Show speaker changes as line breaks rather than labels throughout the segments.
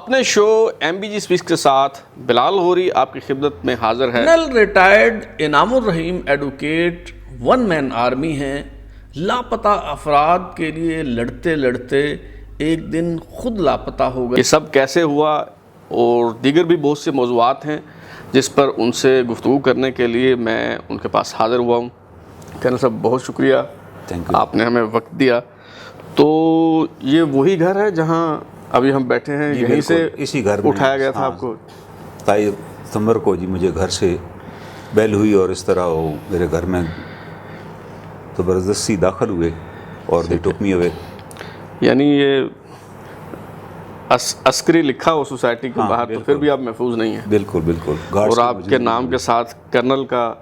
اپنے شو M B G speech کے ساتھ بلال غوری آپ کی خدمت میں حاضر ہے۔
کرنل ریٹائرڈ انعام الرحیم ایڈوکیٹ ون مین آرمی ہیں، لاپتہ افراد کے لیے لڑتے لڑتے ایک دن خود لاپتہ ہو گئے۔
یہ سب کیسے ہوا اور دیگر بھی بہت سے موضوعات ہیں جس پر ان سے گفتگو کرنے کے لیے میں ان کے پاس حاضر ہوا ہوں۔ کرنل صاحب بہت شکریہ، آپ نے ہمیں وقت دیا۔ تو یہ وہی گھر ہے جہاں ابھی ہم بیٹھے ہیں، یہیں سے
اسی گھر میں
اٹھایا گیا تھا آپ کو؟
23 ستمبر کو جی مجھے گھر سے بیل ہوئی اور اس طرح وہ میرے گھر میں زبردستی داخل ہوئے اور they took me away۔
یعنی یہ عسکری لکھا ہو سوسائٹی کے باہر تو پھر بھی آپ محفوظ نہیں ہیں؟
بالکل بالکل،
اور آپ کے نام کے ساتھ کرنل کا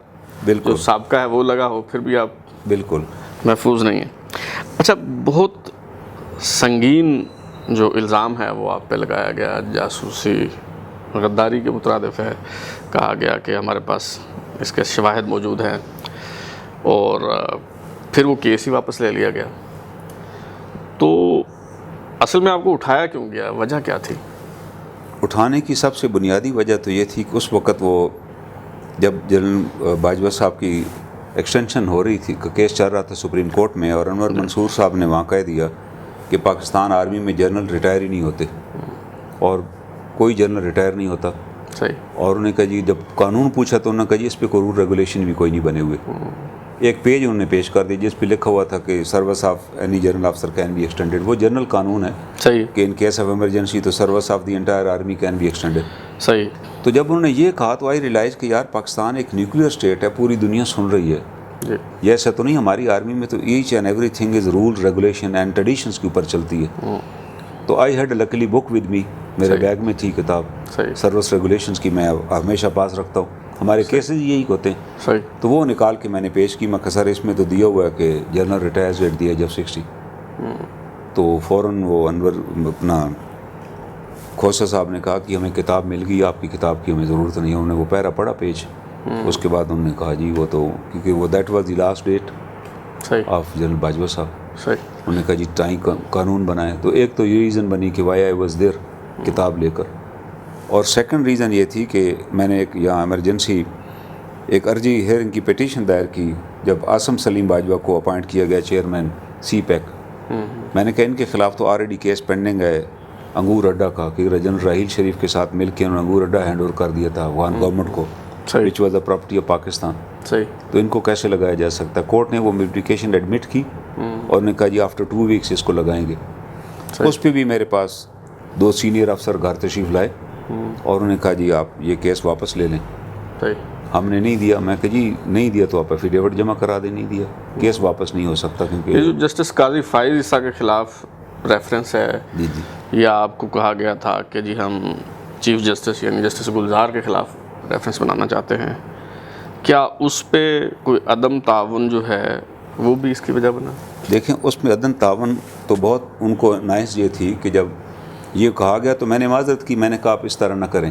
جو سابقہ ہے وہ لگا ہو پھر بھی آپ
بالکل
محفوظ نہیں ہیں۔ اچھا، بہت سنگین جو الزام ہے وہ آپ پہ لگایا گیا، جاسوسی غداری کے مترادف ہے، کہا گیا کہ ہمارے پاس اس کے شواہد موجود ہیں، اور پھر وہ کیس ہی واپس لے لیا گیا۔ تو اصل میں آپ کو اٹھایا کیوں گیا؟ وجہ کیا تھی؟
اٹھانے کی سب سے بنیادی وجہ تو یہ تھی کہ اس وقت وہ جب جنرل باجوہ صاحب کی ایکسٹینشن ہو رہی تھی، کیس چل رہا تھا سپریم کورٹ میں، اور انور منصور صاحب نے وہاں کہہ دیا کہ پاکستان آرمی میں جنرل ریٹائر ہی نہیں ہوتے، اور کوئی جنرل ریٹائر نہیں ہوتا۔
صحیح۔
اور انہوں نے کہا جی، جب قانون پوچھا تو انہوں نے کہا جی اس پہ کوئی رول ریگولیشن بھی کوئی نہیں بنے ہوئے۔ ایک پیج انہوں نے پیش کر دیا جس پہ لکھا ہوا تھا کہ service of any general officer can be extended. وہ جنرل قانون ہے
صحیح
کہ ان کیس آف ایمرجنسی تو service of the entire army can be extended.
صحیح۔
تو جب انہوں نے یہ کہا تو آئی ریلائز کہ یار پاکستان ایک نیوکلیئر اسٹیٹ ہے، پوری دنیا سن رہی ہے،
جی
یہ ایسا تو نہیں، ہماری آرمی میں تو each and everything is rule regulation and traditions کے اوپر چلتی ہے۔ تو I had لکلی book with me, میرے بیگ میں تھی کتاب سروس ریگولیشنس کی، میں ہمیشہ پاس رکھتا ہوں، ہمارے کیسز یہی ہوتے ہیں۔
صحیح۔
تو وہ نکال کے میں نے پیش کی، میں کہا سر اس میں تو دیا ہوا ہے کہ general retires at the age of 60۔ تو فوراً وہ انور اپنا کھوسہ صاحب نے کہا کہ ہمیں کتاب مل گئی، آپ کی کتاب کی ہمیں ضرورت نہیں ہے۔ انہوں نے وہ پیرا پڑھا پیج، اس کے بعد انہوں نے کہا جی وہ تو کیونکہ وہ that was the last date of general Bajwa صاحب۔
صحیح۔
انہوں نے کہا جی قانون بنائے۔ تو ایک تو یہ ریزن بنی کہ وائی آئی واز دیر کتاب لے کر، اور سیکنڈ ریزن یہ تھی کہ میں نے ایک یہاں ایمرجنسی ایک عرضی ہیئرنگ کی پٹیشن دائر کی جب عاصم سلیم باجوہ کو اپوائنٹ کیا گیا چیئرمین سی پیک۔ میں نے کہا ان کے خلاف تو آلریڈی کیس پینڈنگ ہے انگور اڈا کا، کہ جنرل راحیل شریف کے ساتھ مل کے انہوں نے انگور اڈا ہینڈ اوور کر دیا تھا افغان گورنمنٹ کو، which was the property of Pakistan.
صحیح۔
تو ان کو کیسے لگایا جا سکتا ہے؟ کورٹ نے وہ میڈیکیشن ایڈمٹ کی اور نے کہا جی آفٹر 2 ویکس اس کو لگائیں گے۔ اس پہ بھی میرے پاس 2 سینئر افسر گھر تشریف لائے اور انہوں نے کہا جی آپ یہ کیس واپس لے لیں۔
صحیح۔
ہم نے نہیں دیا، میں کہا جی نہیں دیا تو آپ ایفیڈیوٹ جمع کرا دیں، نہیں دیا کیس واپس نہیں ہو سکتا
یہ
کیونکہ
جو جسٹس قاضی فائز عیسیٰ کے خلاف ریفرنس ہے،
جی جی
یا آپ کو کہا گیا تھا کہ جی ہم چیف جسٹس یعنی جسٹس گلزار کے خلاف ریفرنس بنانا چاہتے ہیں، کیا اس پہ کوئی عدم تعاون جو ہے وہ بھی اس کی وجہ بنا؟
دیکھیں اس میں عدم تعاون تو بہت ان کو نائس یہ تھی کہ جب یہ کہا گیا تو میں نے معذرت کی، میں نے کہا آپ اس طرح نہ کریں،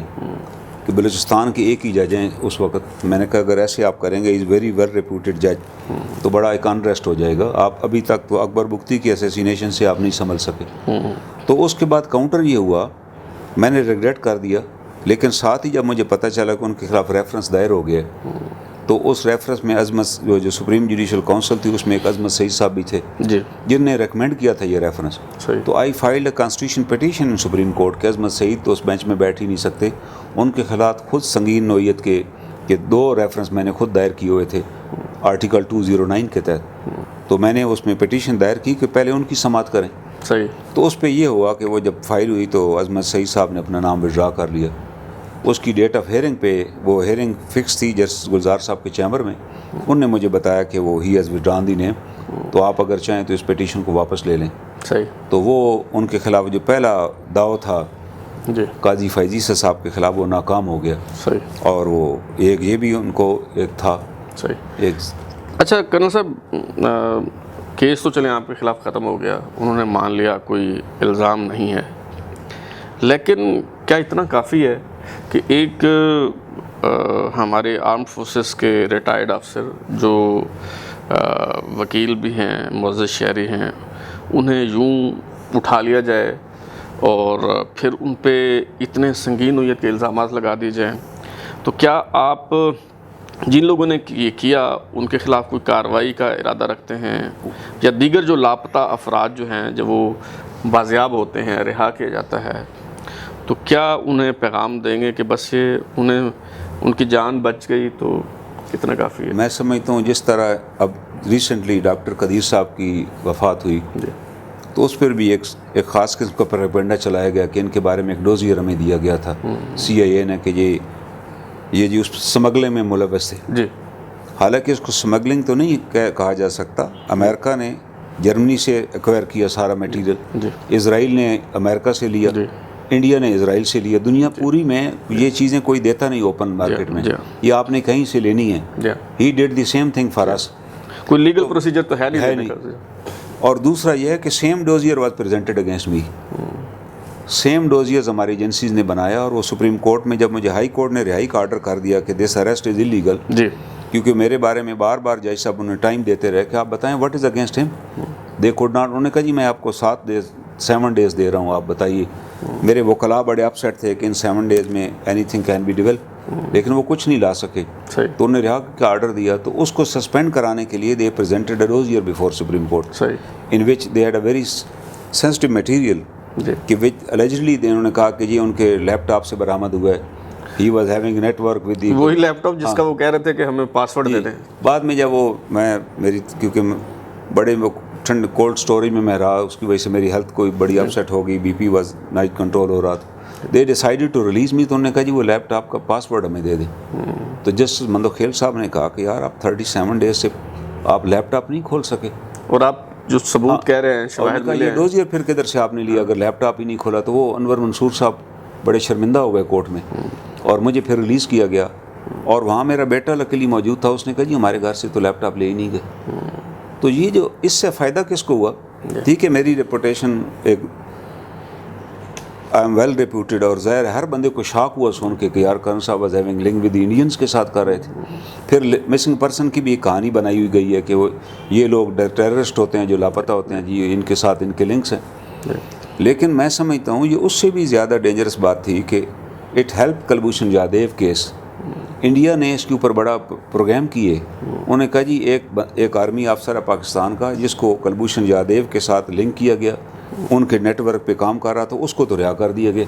کہ بلوچستان کے ایک ہی جج ہیں اس وقت، میں نے کہا اگر ایسے آپ کریں گے از ویری ویل ریپوٹیڈ جج تو بڑا ایک انریسٹ ہو جائے گا، آپ ابھی تک تو اکبر بگٹی کی اسیسینیشن سے آپ نہیں سنبھل سکے۔ تو اس کے بعد کاؤنٹر یہ ہوا، میں نے ریگریٹ کر دیا، لیکن ساتھ ہی جب مجھے پتہ چلا کہ ان کے خلاف ریفرنس دائر ہو گیا تو اس ریفرنس میں عظمت جو سپریم جوڈیشل کونسل تھی اس میں ایک عظمت سعید صاحب بھی تھے
جی،
جن نے ریکمینڈ کیا تھا یہ ریفرنس۔ تو آئی filed a constitution petition in supreme court کہ عظمت سعید تو اس بینچ میں بیٹھ ہی نہیں سکتے، ان کے خلاف خود سنگین نوعیت کے 2 ریفرنس میں نے خود دائر کیے ہوئے تھے آرٹیکل 209 کے تحت، تو میں نے اس میں پٹیشن دائر کی کہ پہلے ان کی سماعت کریں۔
صحیح۔
تو اس پہ یہ ہوا کہ وہ جب فائل ہوئی تو عظمت سعید صاحب نے اپنا نام وڈرا کر لیا، اس کی ڈیٹ آف ہیئرنگ پہ وہ ہیئرنگ فکس تھی جسٹس گلزار صاحب کے چیمبر میں، انہوں نے مجھے بتایا کہ وہ ہی ہیز وڈران دی نیم، تو آپ اگر چاہیں تو اس پٹیشن کو واپس لے لیں۔
صحیح۔
تو وہ ان کے خلاف جو پہلا دعویٰ تھا
جی،
قاضی فائز عیسیٰ صاحب کے خلاف وہ ناکام ہو گیا۔
صحیح۔
اور وہ ایک یہ بھی ان کو ایک تھا
صحیح۔
ایک
اچھا کرنل صاحب، کیس تو چلیں آپ کے خلاف ختم ہو گیا، انہوں نے مان لیا کوئی الزام نہیں ہے، لیکن کیا اتنا کافی ہے کہ ایک ہمارے آرمڈ فورسز کے ریٹائرڈ افسر جو وکیل بھی ہیں، معزز شہری ہیں، انہیں یوں اٹھا لیا جائے اور پھر ان پہ اتنے سنگین نوعیت کے الزامات لگا دیے جائیں، تو کیا آپ جن لوگوں نے یہ کیا ان کے خلاف کوئی کارروائی کا ارادہ رکھتے ہیں، یا دیگر جو لاپتہ افراد جو ہیں جب وہ بازیاب ہوتے ہیں، رہا کیا جاتا ہے، تو کیا انہیں پیغام دیں گے کہ بس یہ ان کی جان بچ گئی تو کتنا کافی ہے؟
میں سمجھتا ہوں جس طرح اب ریسنٹلی ڈاکٹر قدیر صاحب کی وفات ہوئی تو اس پر بھی ایک خاص قسم کا پروپیگنڈا چلایا گیا کہ ان کے بارے میں ایک ڈوزیئر ہمیں دیا گیا تھا CIA نے کہ یہ جی اس سمگلنگ میں ملوث تھے.
جی،
حالانکہ اس کو سمگلنگ تو نہیں کہا جا سکتا. امریکہ نے جرمنی سے ایکوائر کیا سارا میٹیریل، اسرائیل نے امریکہ سے لیا، انڈیا نے اسرائیل سے لیا. دنیا پوری میں یہ چیزیں کوئی دیتا نہیں اوپن مارکیٹ میں، یہ آپ نے کہیں سے لینی ہے. He did the same thing for us.
کوئی لیگل پروسیجر تو ہے نہیں.
اور دوسرا یہ ہے کہ same dossier was presented against me. Same dossiers ہماری ایجنسیز نے بنایا، اور وہ سپریم کورٹ میں جب مجھے ہائی کورٹ نے رہائی کا آرڈر کر دیا کہ دس اریسٹ از انلیگل، کیونکہ میرے بارے میں بار بار جج صاحب انہیں ٹائم دیتے رہے کہ آپ بتائیں واٹ از اگینسٹ ہم. They could not. انہوں نے کہا جی میں آپ کو 7 days دے رہا ہوں، آپ بتائیے. میرے وکلاء بڑے اپسیٹ تھے کہ ان 7 days میں anything can be develop, لیکن وہ کچھ نہیں لا سکے. تو انہوں نے رہا کا آرڈر دیا، تو اس کو سسپینڈ کرانے کے لیے they presented a dossier before Supreme Court in which they had a very sensitive material کہ وچ الیجڈلی انہوں نے کہا کہ جی ان کے لیپ ٹاپ سے برآمد ہوا ہے. He was having network with the,
وہی لیپ ٹاپ جس کا وہ کہہ رہے تھے کہ ہمیں پاسورڈ دے دیں.
بعد میں جب وہ میری کیونکہ بڑے ٹھنڈ کولڈ اسٹوری میں رہا، اس کی وجہ سے میری ہیلتھ کوئی بڑی اپسیٹ ہو گئی، BP واز نائٹ کنٹرول ہو رہا تھا. دے ڈیسائیڈیڈ ٹو ریلیز می. تو انہوں نے کہا جی وہ لیپ ٹاپ کا پاسورڈ ہمیں دے دیں. تو جسٹس مندوخیل صاحب نے کہا کہ یار آپ 37 days سے آپ لیپ ٹاپ نہیں کھول سکے،
اور آپ جو ثبوت کہہ رہے ہیں شواہد ملے ہیں.
ڈوزیئر پھر کدھر سے آپ نے لیا اگر لیپ ٹاپ ہی نہیں کھولا؟ تو وہ انور منصور صاحب بڑے شرمندہ ہو گئے کورٹ میں، اور مجھے پھر ریلیز کیا گیا. اور وہاں میرا بیٹا لکیلی موجود تھا، اس نے کہا جی ہمارے گھر سے تو لیپ ٹاپ لے ہی نہیں گئے. تو یہ جو اس سے فائدہ کس کو ہوا؟ ٹھیک ہے میری ریپوٹیشن ایک آئی ایم ویل ریپیوٹیڈ، اور ظاہر ہر بندے کو شاک ہوا سن کے کہ یار کرن صاحب was having link with Indians کے ساتھ کر رہے تھے. پھر مسنگ پرسن کی بھی ایک کہانی بنائی ہوئی گئی ہے کہ وہ یہ لوگ ٹیررسٹ ہوتے ہیں جو لاپتہ ہوتے ہیں جی ان کے ساتھ ان کے لنکس ہیں. لیکن میں سمجھتا ہوں یہ اس سے بھی زیادہ ڈینجرس بات تھی کہ it help Kulbhushan Jadhav case. India نے اس کے اوپر بڑا پروگرام کیے. انہوں نے کہا جی ایک آرمی افسر ہے پاکستان کا جس کو کلبھوشن جادیو کے ساتھ لنک کیا گیا، ان کے نیٹ ورک پہ کام کر رہا تھا، اس کو تو رہا کر دیا گیا.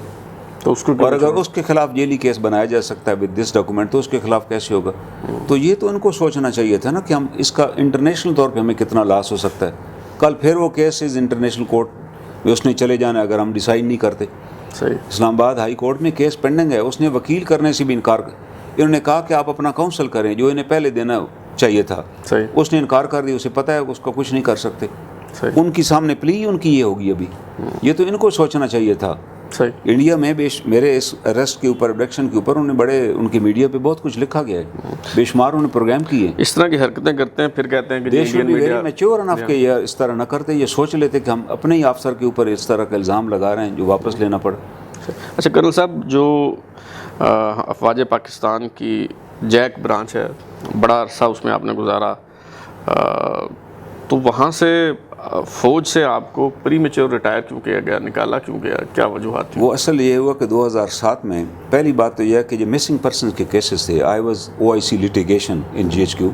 تو اس کو
اور اگر اس کے خلاف جیلی کیس بنایا جا سکتا ہے ود دس ڈاکومنٹ تو اس کے خلاف کیسے ہوگا؟ تو یہ تو ان کو سوچنا چاہیے تھا نا کہ ہم اس کا انٹرنیشنل طور پہ ہمیں کتنا لاس ہو سکتا ہے. کل پھر وہ کیسز انٹرنیشنل کورٹ میں اس نے چلے جانا اگر ہم ڈیسائیڈ نہیں کرتے. اسلام آباد ہائی کورٹ میں کیس پینڈنگ ہے، اس نے وکیل کرنے سے بھی انکار کر. انہوں نے کہا کہ آپ اپنا کاؤنسل کریں جو انہیں پہلے دینا چاہیے تھا، اس نے انکار کر دیا. اسے پتہ ہے اس کا کچھ نہیں کر سکتے. ان کی سامنے پلی ان کی یہ ہوگی. ابھی یہ تو ان کو سوچنا چاہیے تھا. انڈیا میں میرے اس اریسٹ کے اوپر ابڈکشن کے اوپر انہوں نے بڑے ان کی میڈیا پہ بہت کچھ لکھا گیا ہے، بے شمار انہوں نے پروگرام کیے.
اس طرح کی حرکتیں کرتے ہیں پھر کہتے ہیں کہ
دیش میں ویری میچور انف کہ یہ اس طرح نہ کرتے، یہ سوچ لیتے کہ ہم اپنے ہی افسر کے اوپر اس طرح کا الزام لگا رہے ہیں جو واپس لینا پڑا.
اچھا کرنل صاحب، جو افواج پاکستان کی جیک برانچ ہے، بڑا عرصہ اس میں آپ نے گزارا، تو وہاں سے فوج سے آپ کو پری میچور ریٹائر کیوں کیا گیا، نکالا کیوں گیا، کیا وجوہات تھیں؟
وہ اصل یہ ہوا کہ 2007 میں پہلی بات تو یہ ہے کہ جو مسنگ پرسنز کے کیسز تھے، I was OIC litigation in GHQ،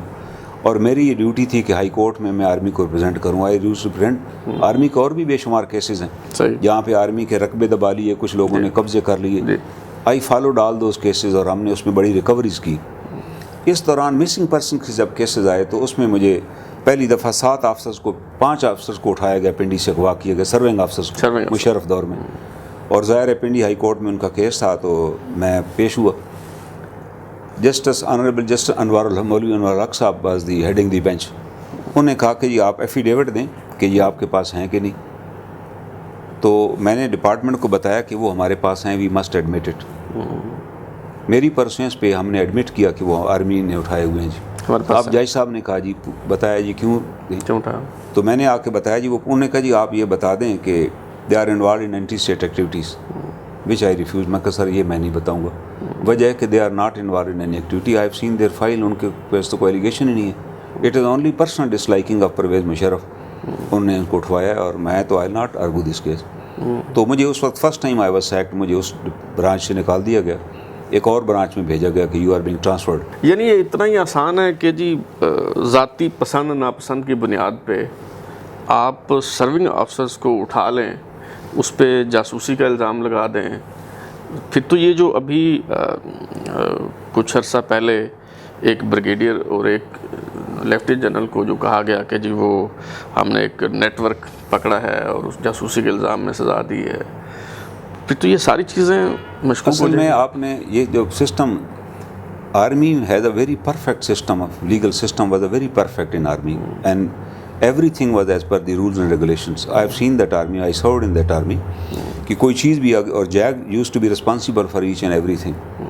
اور میری یہ ڈیوٹی تھی کہ ہائی کورٹ میں آرمی کو ریپرزینٹ کروں. I used to represent army کے اور بھی بے شمار کیسز ہیں جہاں پہ آرمی کے رقبے دبا لیے، کچھ لوگوں نے قبضے کر لیے. I followed all those cases اور ہم نے اس میں بڑی ریکوریز کی. اس دوران مسنگ پرسن کے جب کیسز آئے تو اس میں مجھے پہلی دفعہ 7 آفسرز کو 5 آفسرز کو اٹھایا گیا، پنڈی سے اغوا کیا گیا، سرونگ آفسرز کو مشرف دور میں. اور ظاہر پنڈی ہائی کورٹ میں ان کا کیس تھا تو میں پیش ہوا. جسٹس آنریبل جسٹس مولوی انوار الحق صاحب was the heading the bench. انہوں نے کہا کہ یہ آپ ایفیڈیوٹ دیں کہ یہ آپ کے پاس ہیں کہ نہیں. تو میں نے ڈپارٹمنٹ کو بتایا کہ وہ ہمارے پاس ہیں، وی مسٹ ایڈمٹ اٹ. میری پرسوینس پہ ہم نے ایڈمٹ کیا کہ وہ آرمی نے اٹھائے ہوئے ہیں. جی آپ جج صاحب نے کہا جی بتایا جی کیوں اٹھایا؟ تو میں نے آ کے بتایا جی. وہ انہوں نے کہا جی آپ یہ بتا دیں کہ they are involved in anti state activities which I refuse. میں کہا سر یہ میں نہیں بتاؤں گا. وجہ ہے کہ they are not involved in any activity. I have seen their file. ان کے پاس تو کوئی ایلیگیشن ہی نہیں ہے. It is only personal disliking of Pervez Musharraf. انہوں نے ان کو اٹھوایا اور میں تو I not argue this case. تو مجھے اس وقت first time I was sacked, مجھے اس برانچ سے نکال دیا گیا، ایک اور برانچ میں بھیجا گیا کہ یو آر بینگ ٹرانسفرڈ۔
یعنی یہ اتنا ہی آسان ہے کہ جی ذاتی پسند ناپسند کی بنیاد پہ آپ سرونگ آفیسرز کو اٹھا لیں، اس پہ جاسوسی کا الزام لگا دیں؟ پھر تو یہ جو ابھی کچھ عرصہ پہلے ایک بریگیڈیئر اور ایک لیفٹیننٹ جنرل کو جو کہا گیا کہ جی وہ ہم نے ایک نیٹ ورک پکڑا ہے اور اس جاسوسی کے الزام میں سزا دی ہے، پھر تو یہ ساری چیزیں مشکوک ہو
اصل
جائیں
میں
گی۔
آپ نے یہ جو system, army has a very perfect system of legal system was a very perfect in army and everything was as per the rules and regulations. I have seen that army, I served in that army, کہ کوئی چیز بھی اور JAG used to be responsible for each and everything.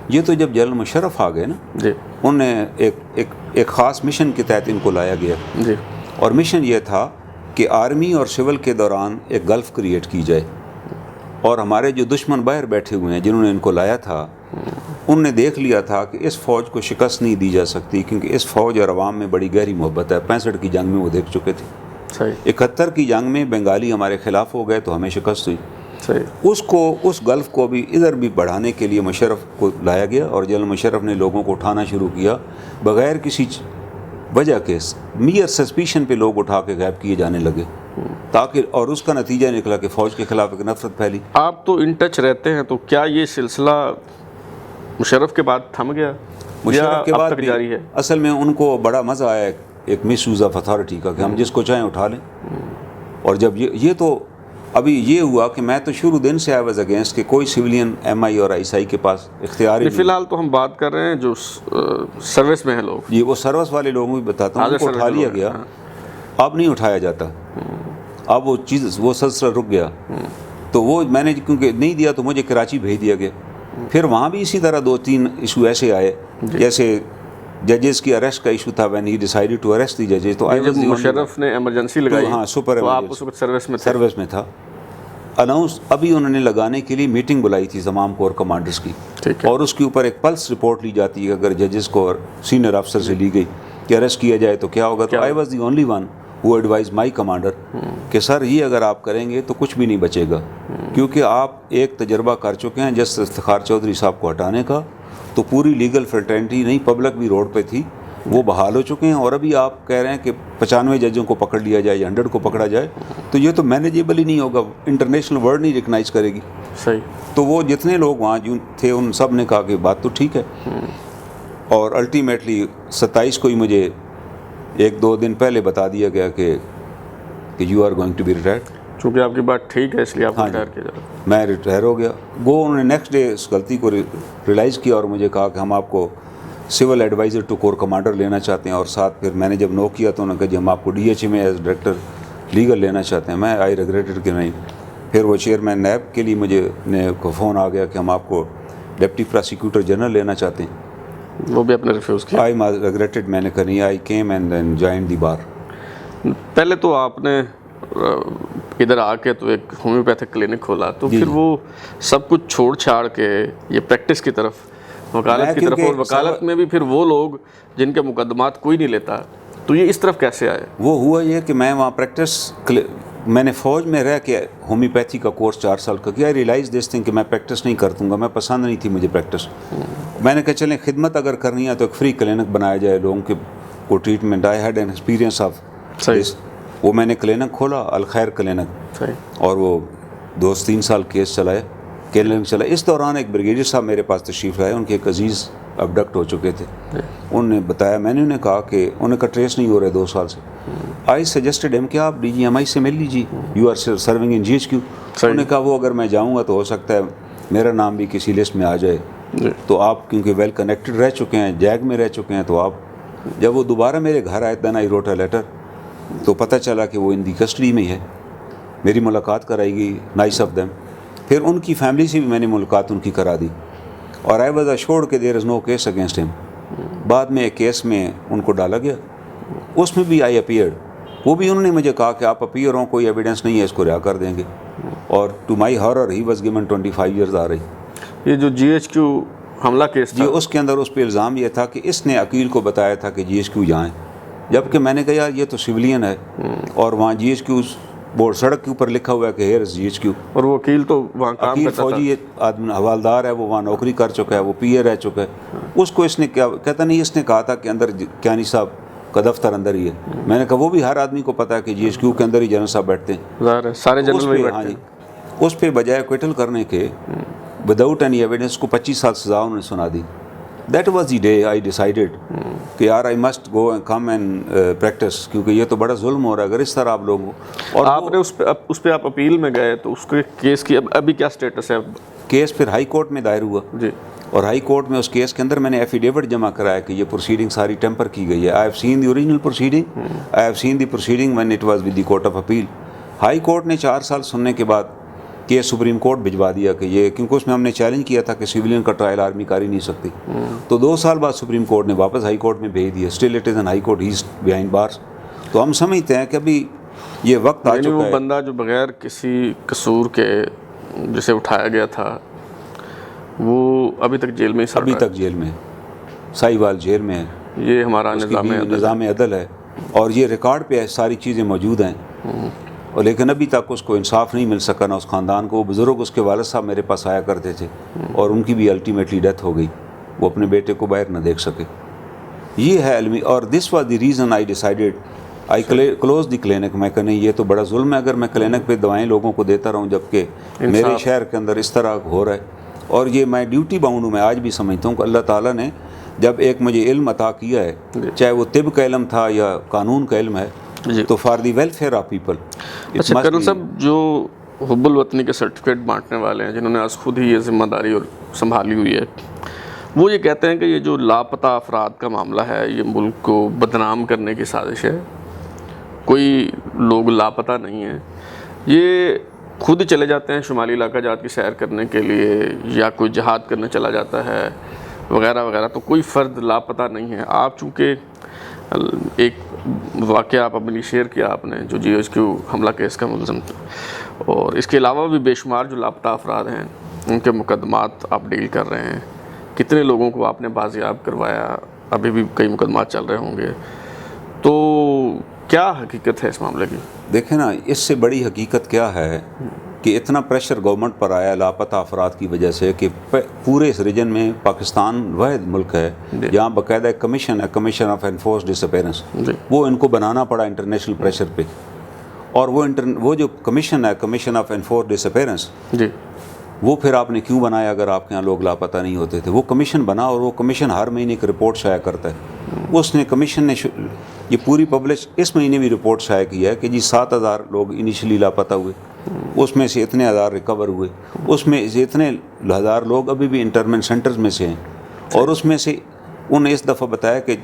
یہ تو جب general Musharraf آ گئے نا،
جی
انہوں نے ایک خاص مشن کے تحت ان کو لایا گیا،
جی
اور مشن یہ تھا کہ آرمی اور سول کے دوران ایک گلف کریٹ کی جائے، اور ہمارے جو دشمن باہر بیٹھے ہوئے ہیں جنہوں نے ان کو لایا تھا، ان نے دیکھ لیا تھا کہ اس فوج کو شکست نہیں دی جا سکتی، کیونکہ اس فوج اور عوام میں بڑی گہری محبت ہے۔ 65 کی جنگ میں وہ دیکھ چکے تھے،
صحیح
71 کی جنگ میں بنگالی ہمارے خلاف ہو گئے تو ہمیں شکست ہوئی۔
صحیح
اس گلف کو بھی ادھر بھی بڑھانے کے لیے مشرف کو لایا گیا، اور جنرل مشرف نے لوگوں کو اٹھانا شروع کیا بغیر کسی وجہ کے، میئر سسپیشن پہ لوگ اٹھا کے غائب کیے جانے لگے، تاکہ اور اس کا نتیجہ نکلا کہ فوج کے خلاف ایک نفرت پھیلی۔
آپ تو ان ٹچ رہتے ہیں، تو کیا یہ سلسلہ مشرف کے بعد تھم گیا
مشرف کے
اب
بعد
تک
بھی
جاری ہے؟
اصل میں ان کو بڑا مزہ آیا ایک مس یوز آف اتھارٹی کا، کہ ہم جس کو چاہیں اٹھا لیں۔ اور جب یہ تو ابھی یہ ہوا کہ میں تو شروع دن سے آئی واز اگینسٹ کہ کوئی سویلین ایم آئی اور آئی کے پاس اختیار ہی
فی الحال تو ہم بات کر رہے ہیں جو سروس میں ہیں لوگ،
یہ وہ سروس والے لوگوں بھی بتاتا ہوں، ان کو اٹھا لیا گیا، اب نہیں اٹھایا جاتا، اب وہ چیز وہ سلسلہ رک گیا۔ تو وہ میں نے کیونکہ نہیں دیا تو مجھے کراچی بھیج دیا گیا، پھر وہاں بھی اسی طرح 2-3 ایشو ایسے آئے، جیسے ججز کی اریسٹ کا ایشو تھا، when he decided to arrest the judges، تو
جب مشرف نے ایمرجنسی لگائی
ہاں سپر
تو آپ اس وقت سروس میں تھے؟
سروس میں تھا، اناؤنس ابھی انہوں نے لگانے کے لیے میٹنگ بلائی تھی تمام کور کمانڈرز کی،
ٹھیک ہے،
اور اس کے اوپر ایک پلس رپورٹ لی جاتی ہے اگر ججز کو اور سینئر افسر سے لی گئی کہ اریسٹ کیا جائے تو کیا ہوگا۔ تو I was the only one who advise my commander کہ سر یہ اگر آپ کریں گے تو کچھ بھی نہیں بچے گا، کیونکہ آپ ایک تجربہ کر چکے ہیں جس افتخار چودھری صاحب کو ہٹانے کا، تو پوری لیگل فرٹرنٹی نہیں پبلک بھی روڈ پہ تھی، وہ بحال ہو چکے ہیں، اور ابھی آپ کہہ رہے ہیں کہ 95 ججوں کو پکڑ لیا جائے یا 100 کو پکڑا جائے، تو یہ تو مینیجیبل ہی نہیں ہوگا، انٹرنیشنل ورلڈ نہیں ریکگنائز کرے گی۔
صحیح۔
تو وہ جتنے لوگ وہاں جو تھے ان سب نے کہا کہ بات تو ٹھیک ہے، اور الٹیمیٹلی 27 کو ہی مجھے 1-2 دن پہلے بتا دیا گیا کہ you are going to be retired.
چونکہ آپ کی بات ٹھیک ہے اس لیے آپ کو ریٹائر کیا جا رہا ہے۔
میں ریٹائر ہو گیا۔ انہوں نے نیکسٹ ڈے اس غلطی کو ریئلائز کیا اور مجھے کہا کہ ہم آپ کو civil adviser to corps commander لینا چاہتے ہیں، اور ساتھ پھر میں نے جب نو کیا تو انہوں نے کہا جی ہم آپ کو ڈی ایچ اے میں ایز ڈائریکٹر لیگل لینا چاہتے ہیں۔ میں آئی ریگریٹڈ کہ نہیں۔ پھر وہ چیئرمین نیب کے لیے مجھے فون آ گیا کہ ہم آپ کو ڈپٹی پراسیکیوٹر جنرل لینا چاہتے ہیں،
وہ بھی آپ نے ریفیوز کیا؟
آئی ریگریٹڈ، میں نے کہا نہیں، I came and then join the bar.
پہلے تو آپ نے ادھر آ کے تو ایک ہومیوپیتھک کلینک کھولا، تو پھر وہ سب کچھ چھوڑ چھاڑ کے یہ پریکٹس کی طرف، وکالت کی طرف، اور وکالت میں بھی پھر وہ لوگ جن کے مقدمات کوئی نہیں لیتا، تو یہ اس طرف کیسے آئے؟
وہ ہوا یہ کہ میں وہاں میں نے فوج میں رہ کے ہومیوپیتھی کا کورس 4 سال کا کیا، ریئلائز دس تھنگ کہ میں پریکٹس نہیں کر دوں گا، میں پسند نہیں تھی مجھے پریکٹس۔ میں نے کہا چلیں خدمت اگر کرنی ہے تو ایک فری کلینک بنایا جائے لوگوں کے کو treatment. I had an experience of this, وہ میں نے کلینک کھولا، الخیر کلینک، اور وہ 2-3 سال کیس چلائے، کلینک چلا۔ اس دوران ایک بریگیڈیئر صاحب میرے پاس تشریف لائے، ان کے ایک عزیز ابڈکٹ ہو چکے تھے، انہوں نے بتایا، میں نے انہیں کہا کہ انہیں کا ٹریس نہیں ہو رہے 2 سال سے۔ آئی سجیسٹڈ ہم کہ آپ ڈی جی ایم آئی سے مل لیجیے، you are serving in G H Q. انہوں نے کہا وہ اگر میں جاؤں گا تو ہو سکتا ہے میرا نام بھی کسی لسٹ میں آ جائے، تو آپ کیونکہ ویل کنیکٹڈ رہ چکے ہیں، جیگ میں رہ چکے ہیں، تو آپ جب وہ دوبارہ میرے گھر آئے دین آئی روٹ اے لیٹر، تو پتہ چلا کہ وہ ان دی کسٹڈی میں ہی ہے۔ میری ملاقات کرائی گئی، نائس آف دیم۔ پھر ان کی فیملی سے بھی میں نے ملاقات ان کی کرا دی، اور آئی واز اشورڈ کہ دیر از نو کیس اگینسٹ ہم۔ بعد میں ایک کیس میں ان کو ڈالا گیا، اس میں بھی آئی اپیئرڈ، وہ بھی انہوں نے مجھے کہا کہ آپ اپیئر ہوں، کوئی ایویڈنس نہیں ہے، اس کو رہا کر دیں گے، اور to my horror he was given 25 years آ رہی۔
یہ جو جی ایچ کیو حملہ کیس تھا،
جی اس کے اندر اس پہ الزام یہ تھا کہ اس نے عقیل کو بتایا تھا کہ جی ایچ کیو جائیں، جبکہ میں نے کہا یار یہ تو سویلین ہے، اور وہاں جی ایچ کیو بورڈ سڑک کے اوپر لکھا ہوا ہے کہ ہیئر از GHQ.
اور وہ وکیل تو وہاں کام
وکیل
کرتا تھا.
فوجی آدمی حوالدار ہے, وہ وہاں نوکری کر چکا ہے, وہ PA رہ چکا ہے. اس کو اس نے کیا کہتا نہیں, اس نے کہا تھا کہ اندر کیانی صاحب کا دفتر اندر ہی ہے. میں نے کہا وہ بھی ہر آدمی کو پتا ہے کہ GHQ کے اندر ہی جنرل صاحب بیٹھتے ہیں.
ظاہر ہے سارے جنرل وہی بیٹھتے ہیں.
اس پہ بجائے ایکویٹل کرنے کے وداؤٹ اینی ایویڈنس کو 25 سال سزا انہوں نے سنا دی. That was the day I decided کہ یار I must go and come and practise, کیونکہ یہ تو بڑا ظلم ہو رہا ہے اگر اس طرح آپ لوگ.
اور آپ نے اس پہ آپ اپیل میں گئے تو اس کے کیس کی ابھی کیا سٹیٹس ہے؟
کیس پھر ہائی کورٹ میں دائر ہوا
جی,
اور ہائی کورٹ میں اس کیس کے اندر میں نے ایفیڈیوٹ جمع کرایا کہ یہ پروسیڈنگ ساری ٹیمپر کی گئی ہے. آئی have scene the original proceeding, I have scene the proceeding when it was with the court of appeal. High court نے 4 سال سننے کے بعد کیس سپریم کورٹ بھجوا دیا کہ یہ, کیونکہ اس میں ہم نے چیلنج کیا تھا کہ سویلین کا ٹرائل آرمی کر ہی نہیں سکتی. تو 2 سال بعد سپریم کورٹ نے واپس ہائی کورٹ میں بھیج دیا. Still it is an high court, he is behind بارس. تو ہم سمجھتے ہیں کہ ابھی یہ وقت آ چکا ہے.
وہ بندہ جو بغیر کسی قصور کے جسے اٹھایا گیا تھا وہ ابھی تک جیل میں ہی
ابھی تک جیل میں, ساہیوال جیل میں ہے.
یہ ہمارا
نظام عدل ہے اور یہ ریکارڈ پہ ساری چیزیں موجود ہیں. اور لیکن ابھی تک اس کو انصاف نہیں مل سکا, نہ اس خاندان کو. وہ بزرگ اس کے والد صاحب میرے پاس آیا کرتے تھے اور ان کی بھی الٹیمیٹلی ڈیتھ ہو گئی, وہ اپنے بیٹے کو باہر نہ دیکھ سکے. یہ ہے علمی, اور this was the reason I decided I close the clinic. میں کہ نہیں, یہ تو بڑا ظلم ہے اگر میں کلینک پہ دوائیں لوگوں کو دیتا رہوں جبکہ میرے شہر کے اندر اس طرح ہو رہا ہے. اور یہ میں ڈیوٹی باؤنڈ ہوں. میں آج بھی سمجھتا ہوں کہ اللہ تعالیٰ نے جب ایک مجھے علم عطا کیا ہے, چاہے وہ طب کا علم تھا یا قانون کا علم ہے, تو for the welfare of people.
اچھا کرنل صاحب, جو حب الوطنی کے سرٹیفکیٹ بانٹنے والے ہیں جنہوں نے آج خود ہی یہ ذمہ داری اور سنبھالی ہوئی ہے, وہ یہ کہتے ہیں کہ یہ جو لاپتہ افراد کا معاملہ ہے یہ ملک کو بدنام کرنے کی سازش ہے. کوئی لوگ لاپتہ نہیں ہیں, یہ خود ہی چلے جاتے ہیں شمالی علاقہ جات کی سیر کرنے کے لیے, یا کوئی جہاد کرنے چلا جاتا ہے وغیرہ وغیرہ. تو کوئی فرد لاپتہ نہیں ہے. آپ چونکہ ایک واقعہ آپ اپنی شیئر کیا آپ نے جو GHQ حملہ کیس کا ملزم تھا, اور اس کے علاوہ بھی بے شمار جو لاپتہ افراد ہیں ان کے مقدمات آپ ڈیل کر رہے ہیں. کتنے لوگوں کو آپ نے بازیاب کروایا, ابھی بھی کئی مقدمات چل رہے ہوں گے. تو کیا حقیقت ہے اس معاملے کی؟
دیکھیں نا, اس سے بڑی حقیقت کیا ہے کہ اتنا پریشر گورنمنٹ پر آیا لاپتہ افراد کی وجہ سے کہ پورے اس ریجن میں پاکستان واحد ملک ہے جہاں باقاعدہ ایک کمیشن ہے, commission of enforce disappearance. وہ ان کو بنانا پڑا انٹرنیشنل پریشر پہ. اور وہ جو کمیشن ہے, commission of enforce disappearance, وہ پھر آپ نے کیوں بنایا اگر آپ کے یہاں لوگ لاپتہ نہیں ہوتے تھے؟ وہ کمیشن بنا اور وہ کمیشن ہر مہینے ایک رپورٹ شائع کرتا ہے. اس نے کمیشن نے یہ پوری پبلش اس مہینے بھی رپورٹ شائع کی ہے کہ جی 7,000 لوگ انیشلی لاپتہ ہوئے, اس میں سے اتنے ہزار ریکور ہوئے, اس میں سے اتنے ہزار لوگ ابھی بھی انٹرمنٹ سینٹرز میں سے ہیں, اور اس میں سے انہوں نے اس دفعہ بتایا کہ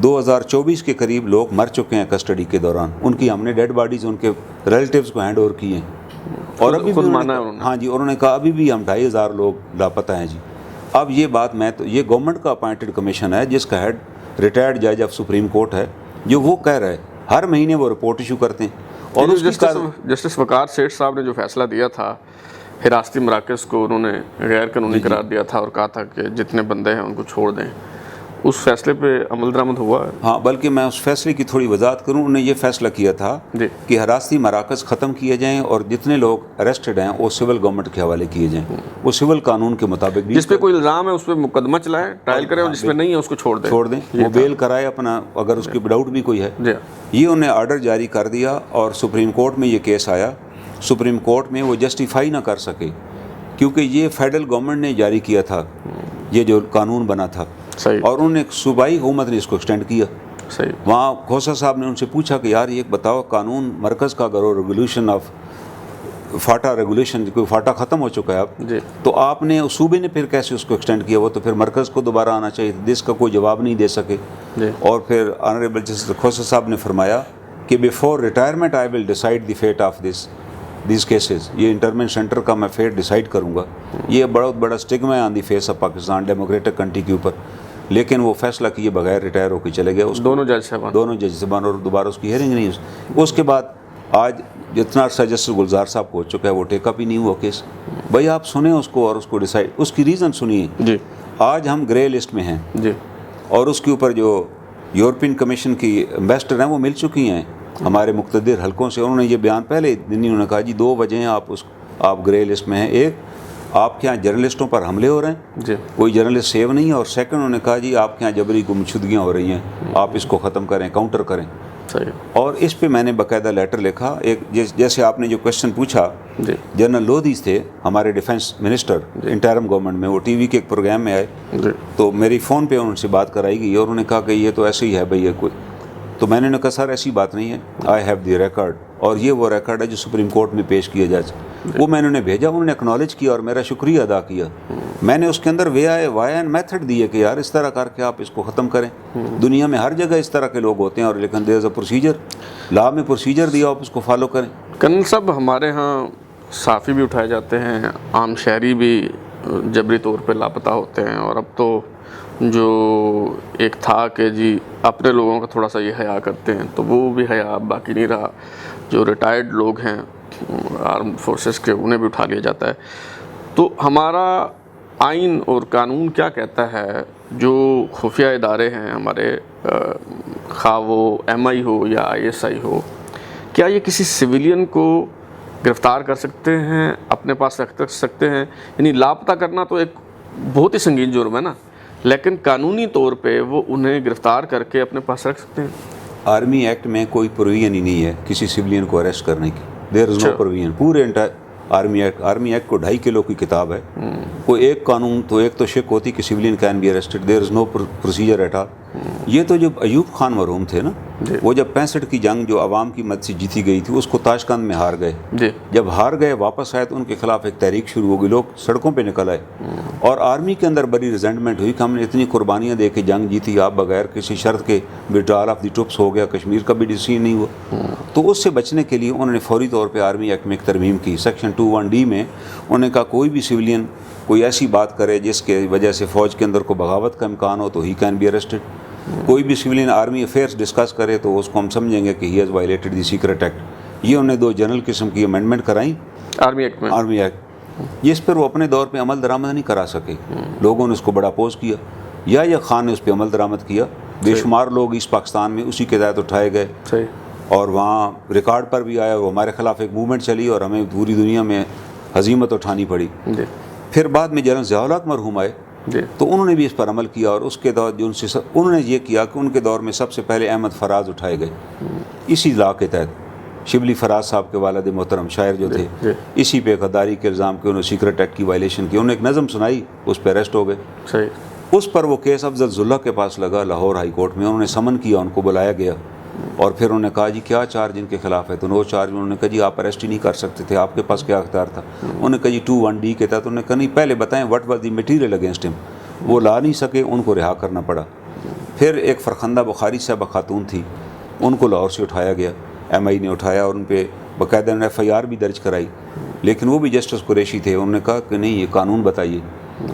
2024 کے قریب لوگ مر چکے ہیں کسٹڈی کے دوران. ان کی ہم نے ڈیڈ باڈیز ان کے ریلیٹیوز کو ہینڈ اوور کی ہیں, اور ابھی بھی ہاں جی, انہوں نے کہا ابھی بھی ہم 2,500 لوگ لاپتہ ہیں جی. اب یہ بات یہ گورنمنٹ کا اپائنٹڈ کمیشن ہے جس کا ہیڈ ریٹائرڈ جج آف سپریم کورٹ ہے, جو وہ کہہ رہا ہے ہر مہینے وہ رپورٹ ایشو کرتے ہیں. اور
جسٹس وقار سیٹھ صاحب نے جو فیصلہ دیا تھا حراستی مراکز کو, انہوں نے غیر قانونی قرار دیا تھا اور کہا تھا کہ جتنے بندے ہیں ان کو چھوڑ دیں, اس فیصلے پہ عمل درآمد ہوا ہے؟
ہاں, بلکہ میں اس فیصلے کی تھوڑی وضاحت کروں. انہوں نے یہ فیصلہ کیا تھا کہ حراستی مراکز ختم کیے جائیں اور جتنے لوگ اریسٹڈ ہیں وہ سول گورنمنٹ کے حوالے کیے جائیں, وہ سول قانون کے مطابق.
جس پہ کوئی الزام ہے اس پہ مقدمہ چلائیں, ٹرائل کریں, اور جس پہ نہیں ہے اس کو چھوڑ دیں,
وہ بیل کرائے اپنا اگر اس کی ڈاؤٹ بھی کوئی ہے. یہ انہوں نے آرڈر جاری کر دیا اور سپریم کورٹ میں یہ کیس آیا. سپریم کورٹ میں وہ جسٹیفائی نہ کر سکے کیونکہ یہ فیڈرل گورنمنٹ نے جاری کیا تھا یہ جو قانون بنا تھا, اور انہوں نے صوبائی حکومت نے اس کو ایکسٹینڈ کیا. وہاں کھوسا صاحب نے ان سے پوچھا کہ یار یہ بتاؤ, قانون مرکز کا اگر ریگولیشن آف فاٹا ریگولیشن, کوئی فاٹا ختم ہو چکا ہے اب, تو آپ نے صوبے نے پھر کیسے اس کو ایکسٹینڈ کیا؟ وہ تو پھر مرکز کو دوبارہ آنا چاہیے. جس کا کوئی جواب نہیں دے سکے. اور پھر آنریبل جسٹس کھوسا صاحب نے فرمایا کہ before retirement I will decide the fate of these cases. یہ انٹرمنٹ سینٹر کا میں فیٹ ڈیسائڈ کروں گا. یہ بہت بڑا اسٹگما ہے on the face of Pakistan democratic country کے اوپر. لیکن وہ فیصلہ کیے بغیر ریٹائر ہو کے چلے گئے. دونوں جج صاحبان, اور دوبارہ اس کی ہیئرنگ نہیں. اس کے بعد آج جتنا عرصہ جسٹس گلزار صاحب کو ہو چکا ہے وہ ٹیک اپ ہی نہیں ہوا کیس. بھائی آپ سنیں اس کو اور اس کو ڈیسائڈ, اس کی ریزن سنیے. آج ہم گرے لسٹ میں ہیں, اور اس کے اوپر جو یورپین کمیشن کی امبیسڈر ہیں وہ مل چکی ہیں, ہمارے مقتدر حلقوں سے. انہوں نے یہ بیان پہلے دن ہی انہوں نے کہا جی 2 وجہ ہیں آپ گرے لسٹ میں ہیں. ایک آپ کے یہاں جرنلسٹوں پر حملے ہو رہے ہیں,
جی
کوئی جرنلسٹ سیو نہیں ہے, اور سیکنڈ انہوں نے کہا جی آپ کے یہاں جبری گمشدگیاں ہو رہی ہیں, آپ اس کو ختم کریں, کاؤنٹر کریں.
صحیح.
اور اس پہ میں نے باقاعدہ لیٹر لکھا. ایک جیسے آپ نے جو کوشچن پوچھا,
جی
جنرل لودھی تھے ہمارے ڈیفنس منسٹر انٹرم گورنمنٹ میں, وہ ٹی وی کے ایک پروگرام میں آئے,
جی
تو میری فون پہ ان سے بات کرائی گئی, اور انہوں نے کہا کہ یہ تو ایسے ہی ہے بھائی یہ کوئی. تو میں نے کہا سر ایسی بات نہیں ہے, آئی ہیو دی ریکارڈ, اور یہ وہ ریکارڈ ہے جو سپریم کورٹ میں پیش کیا جائے. وہ میں نے انہیں بھیجا, انہوں نے اکنالج کیا اور میرا شکریہ ادا کیا. میں نے اس کے اندر وے وایا اینڈ میتھڈ دیے کہ یار اس طرح کر کے آپ اس کو ختم کریں. دنیا میں ہر جگہ اس طرح کے لوگ ہوتے ہیں, اور لیکن دیر از اے پروسیجر, لا میں پروسیجر دیا, آپ اس کو فالو کریں.
کرنل صاحب, ہمارے ہاں صحافی بھی اٹھائے جاتے ہیں, عام شہری بھی جبری طور پہ لاپتہ ہوتے ہیں, اور اب تو جو ایک تھا کہ جی اپنے لوگوں کا تھوڑا سا یہ حیا کرتے ہیں, تو وہ بھی حیا اب باقی نہیں رہا. جو ریٹائرڈ لوگ ہیں آرم فورسز کے, انہیں بھی اٹھا لیا جاتا ہے. تو ہمارا آئین اور قانون کیا کہتا ہے جو خفیہ ادارے ہیں ہمارے, خواہ وہ ایم آئی ہو یا آئی ایس آئی ہو, کیا یہ کسی سویلین کو گرفتار کر سکتے ہیں, اپنے پاس رکھ سکتے ہیں؟ یعنی لاپتہ کرنا تو ایک بہت ہی سنگین جرم ہے نا, لیکن قانونی طور پہ وہ انہیں گرفتار کر کے اپنے پاس رکھ سکتے ہیں؟
آرمی ایکٹ میں کوئی پروویژن ہی نہیں ہے کسی سویلین کو اریسٹ کرنے کی. دیر از نو پروویژن. پورے آرمی ایکٹ کو 2.5 کلو کی کتاب ہے. کوئی ایک قانون تو ایک تو شک ہوتی کہ civilian can be arrested, there is no procedure at all. یہ تو جب ایوب خان مرحوم تھے نا, وہ جب 65 کی جنگ جو عوام کی مدد سے جیتی گئی تھی, اس کو تاشقند میں ہار گئے. جب ہار گئے واپس آئے تو ان کے خلاف ایک تحریک شروع ہو گئی, لوگ سڑکوں پہ نکل آئے, اور آرمی کے اندر بڑی ریزنٹمنٹ ہوئی کہ ہم نے اتنی قربانیاں دے کے جنگ جیتی, آپ بغیر کسی شرط کے وڈرال آف دی ٹروپس ہو گیا, کشمیر کا بھی ڈیسیژن نہیں ہوا. تو اس سے بچنے کے لیے انہوں نے فوری طور پہ آرمی ایکٹ میں ایک ترمیم کی. سیکشن 21D میں انہوں نے کہا کوئی بھی سویلین کوئی ایسی بات کرے جس کے وجہ سے فوج کے اندر کو بغاوت کا امکان ہو تو ہی کین بی اریسٹڈ. کوئی بھی سویلین آرمی افیئرس ڈسکس کرے تو اس کو ہم سمجھیں گے کہ he has violated the secret act. یہ انہوں نے 2 جنرل قسم کی امینڈمنٹ کرائیں
آرمی ایکٹ میں.
آرمی ایکٹ, جس پر وہ اپنے دور پہ عمل درآمد نہیں کرا سکے. لوگوں نے اس کو بڑا اپوز کیا, یا خان نے اس پہ عمل درآمد کیا. بے شمار لوگ اس پاکستان میں اسی کے تحت اٹھائے گئے, اور وہاں ریکارڈ پر بھی آیا, وہ ہمارے خلاف ایک موومنٹ چلی اور ہمیں پوری دنیا میں ہزیمت اٹھانی پڑی. پھر بعد میں جنرل ضیاء الحق مرحوم آئے, تو انہوں نے بھی اس پر عمل کیا, اور اس کے دور جو انہوں نے یہ کیا کہ ان کے دور میں سب سے پہلے احمد فراز اٹھائے گئے اسی لا کے تحت. شبلی فراز صاحب کے والد محترم شاعر جو تھے, اسی پہ غداری کے الزام کے انہوں نے سیکرٹ ایکٹ کی وائلیشن کی. انہوں نے ایک نظم سنائی, اس پہ اریسٹ ہو گئے. اس پر وہ کیس افضل ذلہ کے پاس لگا لاہور ہائی کورٹ میں. انہوں نے سمن کیا, ان کو بلایا گیا, اور پھر انہوں نے کہا جی کیا چارج ان کے خلاف ہے. تو وہ چارج انہوں نے کہا جی آپ اریسٹ ہی نہیں کر سکتے تھے, آپ کے پاس کیا اختیار تھا. انہوں نے کہا جی 21D کے تحت. انہوں نے کہا نہیں پہلے بتائیں what was the material against ہم. وہ لا نہیں سکے, ان کو رہا کرنا پڑا. پھر ایک فرخندہ بخاری صاحبہ خاتون تھی, ان کو لاہور سے اٹھایا گیا, ایم آئی نے اٹھایا, اور ان پہ باقاعدہ FIR بھی درج کرائی. لیکن وہ بھی جسٹس قریشی تھے, انہوں نے کہا کہ نہیں یہ قانون بتائیے,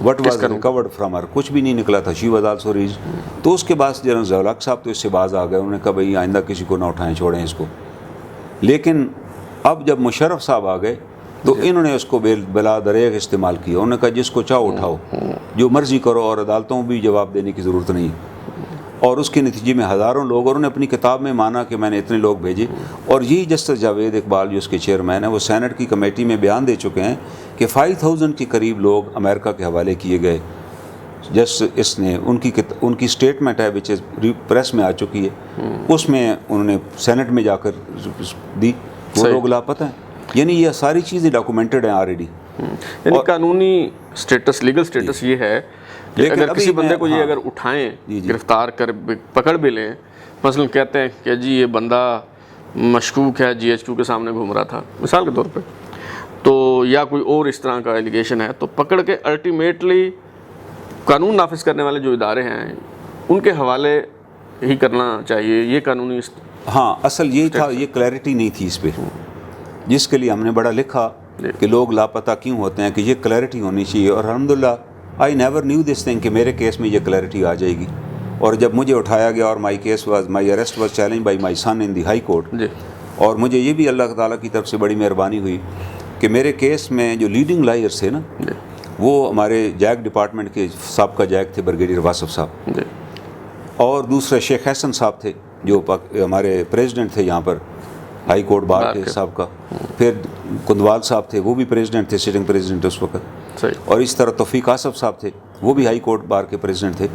what was record from her, کچھ بھی نہیں نکلا تھا, شی واز آلسو ریز. تو اس کے بعد جنرل ضیاء الحق صاحب تو اس سے باز آ گئے, انہوں نے کہا بھائی آئندہ کسی کو نہ اٹھائیں, چھوڑیں اس کو. لیکن اب جب مشرف صاحب آ گئے تو انہوں نے اس کو بلا دریغ استعمال کیا. انہوں نے کہا جس کو چاہو اٹھاؤ, جو مرضی کرو, اور عدالتوں بھی جواب دینے کی ضرورت نہیں. اور اس کے نتیجے میں ہزاروں لوگ, اور انہوں نے اپنی کتاب میں مانا کہ میں نے اتنے لوگ بھیجے. اور یہی جسٹس جاوید اقبال جو اس کے چیئرمین ہیں, وہ سینٹ کی کمیٹی میں بیان دے چکے ہیں کہ 5000 کے قریب لوگ امریکہ کے حوالے کیے گئے. جسٹ اس نے ان کی اسٹیٹمنٹ ہے وچ پریس میں آ چکی ہے, اس میں انہوں نے سینٹ میں جا کر دی, وہ لوگ لاپتہ ہیں. یعنی یہ ساری چیزیں ڈاکومنٹڈ ہیں آلریڈی.
یعنی قانونی سٹیٹس, لیگل سٹیٹس یہ ہے کہ اگر کسی بندے کو یہ اگر اٹھائیں, گرفتار کر پکڑ بھی لیں, مثلا کہتے ہیں کہ جی یہ بندہ مشکوک ہے, GHQ کے سامنے گھوم رہا تھا مثال کے طور پہ, تو یا کوئی اور اس طرح کا ایلیگیشن ہے, تو پکڑ کے الٹیمیٹلی قانون نافذ کرنے والے جو ادارے ہیں ان کے حوالے ہی کرنا چاہیے. یہ قانونی
ہاں اصل یہی تھا, یہ کلیئرٹی نہیں تھی اس پہ, جس کے لیے ہم نے بڑا لکھا کہ لوگ لاپتہ کیوں ہوتے ہیں, کہ یہ کلیئرٹی ہونی چاہیے. اور الحمدللہ I never knew this thing کہ میرے کیس میں یہ کلیئرٹی آ جائے گی. اور جب مجھے اٹھایا گیا اور my arrest was challenge by my son in the high court, اور مجھے یہ بھی اللہ تعالیٰ کی طرف سے بڑی مہربانی ہوئی کہ میرے کیس میں جو لیڈنگ لائرز تھے نا, وہ ہمارے جیک ڈپارٹمنٹ کے سابقہ جیک تھے بریگیڈیئر واصف صاحب, اور دوسرے شیخ حسن صاحب تھے جو ہمارے پریزیڈنٹ تھے یہاں پر ہائی کورٹ بار کے صاحب کا. پھر کندوال صاحب تھے, وہ بھی پریزیڈنٹ تھے, سٹنگ پریزیڈنٹ اس وقت.
صحیح.
اور اس طرح توفیق آصف صاحب تھے, وہ بھی ہائی کورٹ بار کے پریزیڈنٹ تھے.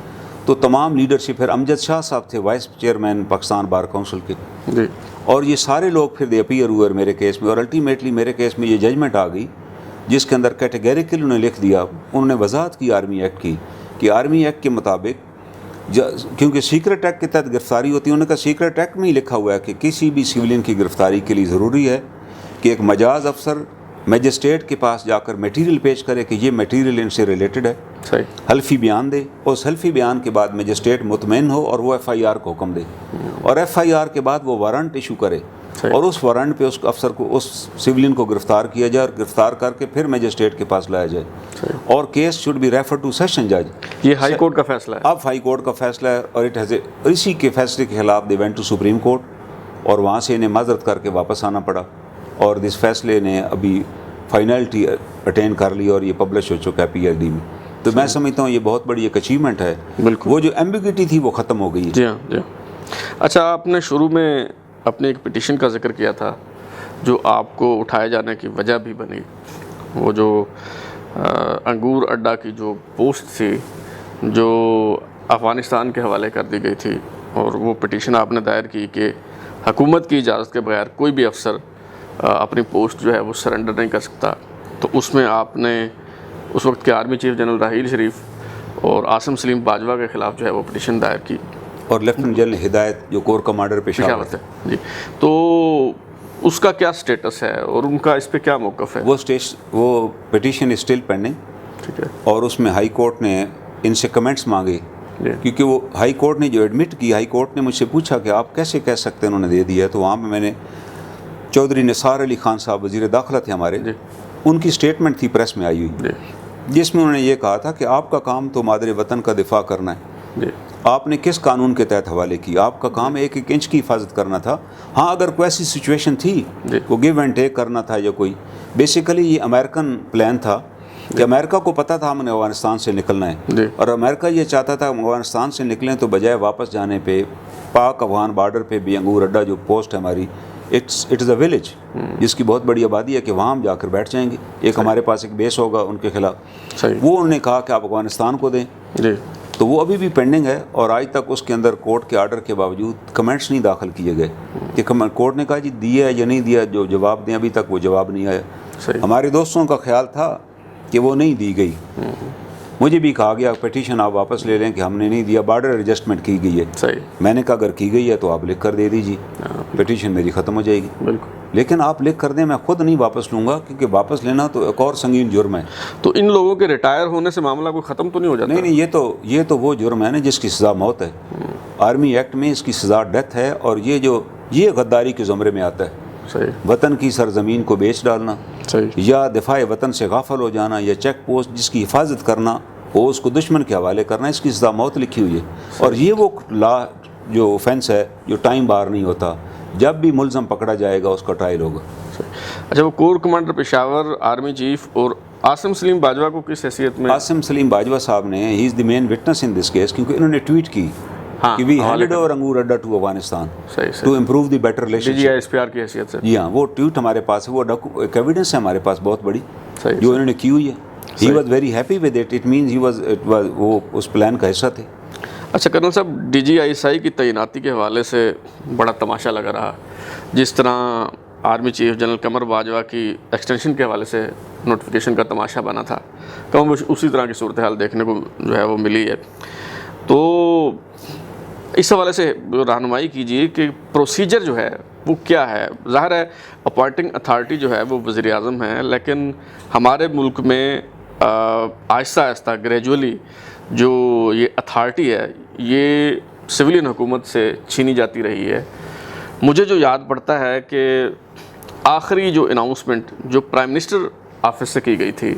تو تمام لیڈرشپ. پھر امجد شاہ صاحب تھے vice chairman Pakistan bar council کے.
جی.
اور یہ سارے لوگ پھر دے اپیئر ہوئے میرے کیس میں, اور الٹیمیٹلی میرے کیس میں یہ ججمنٹ آ گئی جس کے اندر کیٹیگریکلی انہوں نے لکھ دیا, انہوں نے وضاحت کی آرمی ایکٹ کی کہ آرمی ایکٹ کے مطابق کیونکہ سیکرٹ ایکٹ کے تحت گرفتاری ہوتی ہے, انہوں نے کہا سیکرٹ ایکٹ میں ہی لکھا ہوا ہے کہ کسی بھی سویلین کی گرفتاری کے لیے ضروری ہے کہ ایک مجاز افسر میجسٹریٹ کے پاس جا کر میٹیریل پیش کرے کہ یہ میٹیریل ان سے ریلیٹڈ ہے,
صحیح,
حلفی بیان دے, اس حلفی بیان کے بعد میجسٹریٹ مطمئن ہو اور وہ ایف آئی آر کو حکم دے, اور ایف آئی آر کے بعد وہ وارنٹ ایشو کرے, اور اس وارنٹ پہ اس افسر کو, اس سویلین کو گرفتار کیا جائے, اور گرفتار کر کے پھر میجسٹریٹ کے پاس لایا جائے, اور case should be refer to session جج.
یہ ہائی کورٹ کا فیصلہ ہے.
اب ہائی کورٹ کا فیصلہ ہے, اور اسی کے فیصلے کے خلاف they went to supreme court, اور وہاں سے انہیں معذرت کر کے واپس آنا پڑا, اور اس فیصلے نے ابھی فائنلٹی اٹین کر لی اور یہ پبلش ہو چکا ہے PLD میں. تو میں سمجھتا ہوں یہ بہت بڑی ایک اچیومنٹ ہے.
بالکل.
وہ جو ایمبیگوٹی تھی وہ ختم ہو گئی ہے.
جی ہاں, جی ہاں. اچھا, آپ نے شروع میں اپنے ایک پٹیشن کا ذکر کیا تھا جو آپ کو اٹھائے جانے کی وجہ بھی بنی, وہ جو انگور اڈا کی جو پوسٹ تھی جو افغانستان کے حوالے کر دی گئی تھی, اور وہ پٹیشن آپ نے دائر کی کہ حکومت کی اجازت کے بغیر کوئی بھی افسر اپنی پوسٹ جو ہے وہ سرنڈر نہیں کر سکتا. تو اس میں آپ نے اس وقت کے army chief general Raheel Sharif اور عاصم سلیم باجوہ کے خلاف جو ہے وہ پٹیشن دائر کی,
اور لیفٹنٹ جنرل ہدایت جو کور کمانڈر پشاور
ہے. جی, تو اس کا کیا سٹیٹس ہے اور ان کا اس پہ کیا موقف ہے؟
وہ پٹیشن اسٹل پینڈنگ.
ٹھیک ہے.
اور اس میں ہائی کورٹ نے ان سے کمنٹس مانگے, کیونکہ وہ ہائی کورٹ نے جو ایڈمٹ کی, ہائی کورٹ نے مجھ سے پوچھا کہ آپ کیسے کہہ سکتے ہیں, انہوں نے دے دیا ہے. تو وہاں پہ میں نے چودھری نثار علی خان صاحب وزیر داخلہ تھے ہمارے, ان کی اسٹیٹمنٹ تھی پریس میں آئی ہوئی, جس میں انہوں نے یہ کہا تھا کہ آپ کا کام تو مادر وطن کا دفاع کرنا ہے, آپ نے کس قانون کے تحت حوالے کی, آپ کا کام 1-1 انچ کی حفاظت کرنا تھا. ہاں اگر کوئی ایسی سچویشن تھی وہ گیو اینڈ ٹیک کرنا تھا, یا کوئی بیسیکلی یہ امریکن پلان تھا کہ امریکہ کو پتہ تھا ہم نے افغانستان سے نکلنا ہے, اور امریکہ یہ چاہتا تھا ہم افغانستان سے نکلیں تو بجائے واپس جانے پہ پاک افغان بارڈر پہ بھی انگور اڈا جو پوسٹ ہے ہماری, اٹ از اے ولیج جس کی بہت بڑی آبادی ہے, کہ وہاں ہم جا کر بیٹھ جائیں گے, ایک ہمارے پاس ایک بیس ہوگا ان کے خلاف. وہ انہوں نے کہا کہ آپ افغانستان کو دیں. تو وہ ابھی بھی پینڈنگ ہے, اور آج تک اس کے اندر کورٹ کے آرڈر کے باوجود کمنٹس نہیں داخل کیے گئے کہ کورٹ نے کہا جی دیا ہے یا نہیں دیا, جو جواب دیں, ابھی تک وہ جواب نہیں آیا. ہمارے دوستوں کا خیال تھا کہ وہ نہیں دی گئی. مجھے بھی کہا گیا پٹیشن آپ واپس لے لیں کہ ہم نے نہیں دیا, بارڈر ایڈجسٹمنٹ کی گئی ہے. میں نے کہا اگر کی گئی ہے تو آپ لکھ کر دے دیجیے, پٹیشن میری ختم ہو جائے گی. بالکل. لیکن آپ لکھ کر دیں, میں خود نہیں واپس لوں گا, کیونکہ واپس لینا تو ایک اور سنگین جرم ہے.
تو ان لوگوں کے ریٹائر ہونے سے معاملہ کوئی ختم تو نہیں ہو جاتا؟
نہیں, یہ تو وہ جرم ہے نا جس کی سزا موت ہے. آرمی ایکٹ میں اس کی سزا ڈیتھ ہے, اور یہ غداری کے زمرے میں آتا ہے. وطن کی سرزمین کو بیچ ڈالنا, یا دفاع وطن سے غافل ہو جانا, یا چیک پوسٹ جس کی حفاظت کرنا وہ اس کو دشمن کے حوالے کرنا, اس کی سزا موت لکھی ہوئی ہے. اور یہ وہ لا جو offense ہے جو ٹائم بار نہیں ہوتا, جب بھی ملزم پکڑا جائے گا اس کا ٹرائل ہوگا.
اچھا, وہ corps commander Peshawar army chief اور عاصم سلیم باجوہ کو کس حیثیت میں؟
عاصم سلیم باجوہ صاحب نے, ہی is the main witness in this case, کیونکہ انہوں نے ٹویٹ کی کہ وی handed over Angoor Adda to Afghanistan to improve the better relation.
DGI کی حیثیت سے.
جی ہاں, وہ ٹویٹ ہمارے پاس ہے, وہ ایک ایویڈنس ہے ہمارے پاس بہت بڑی جو انہوں نے کی ہوئی ہے. He was very happy with it. It means وہ اس پلان کا حصہ تھے.
اچھا کرنل صاحب, DGI کی تعیناتی کے حوالے سے بڑا تماشا لگا رہا, جس طرح army chief general Qamar Bajwa کی ایکسٹینشن کے حوالے سے نوٹیفیکیشن کا تماشا بنا تھا, کم اسی طرح کی صورتحال دیکھنے کو جو ہے وہ ملی ہے. تو اس حوالے سے رہنمائی کیجیے کہ پروسیجر جو ہے وہ کیا ہے. ظاہر ہے اپوائنٹنگ اتھارٹی جو ہے وہ وزیر اعظم ہے, لیکن ہمارے ملک میں آہستہ آہستہ گریجولی جو یہ اتھارٹی ہے یہ سویلین حکومت سے چھینی جاتی رہی ہے. مجھے جو یاد پڑتا ہے کہ آخری جو اناؤنسمنٹ جو پرائم منسٹر آفس سے کی گئی تھی,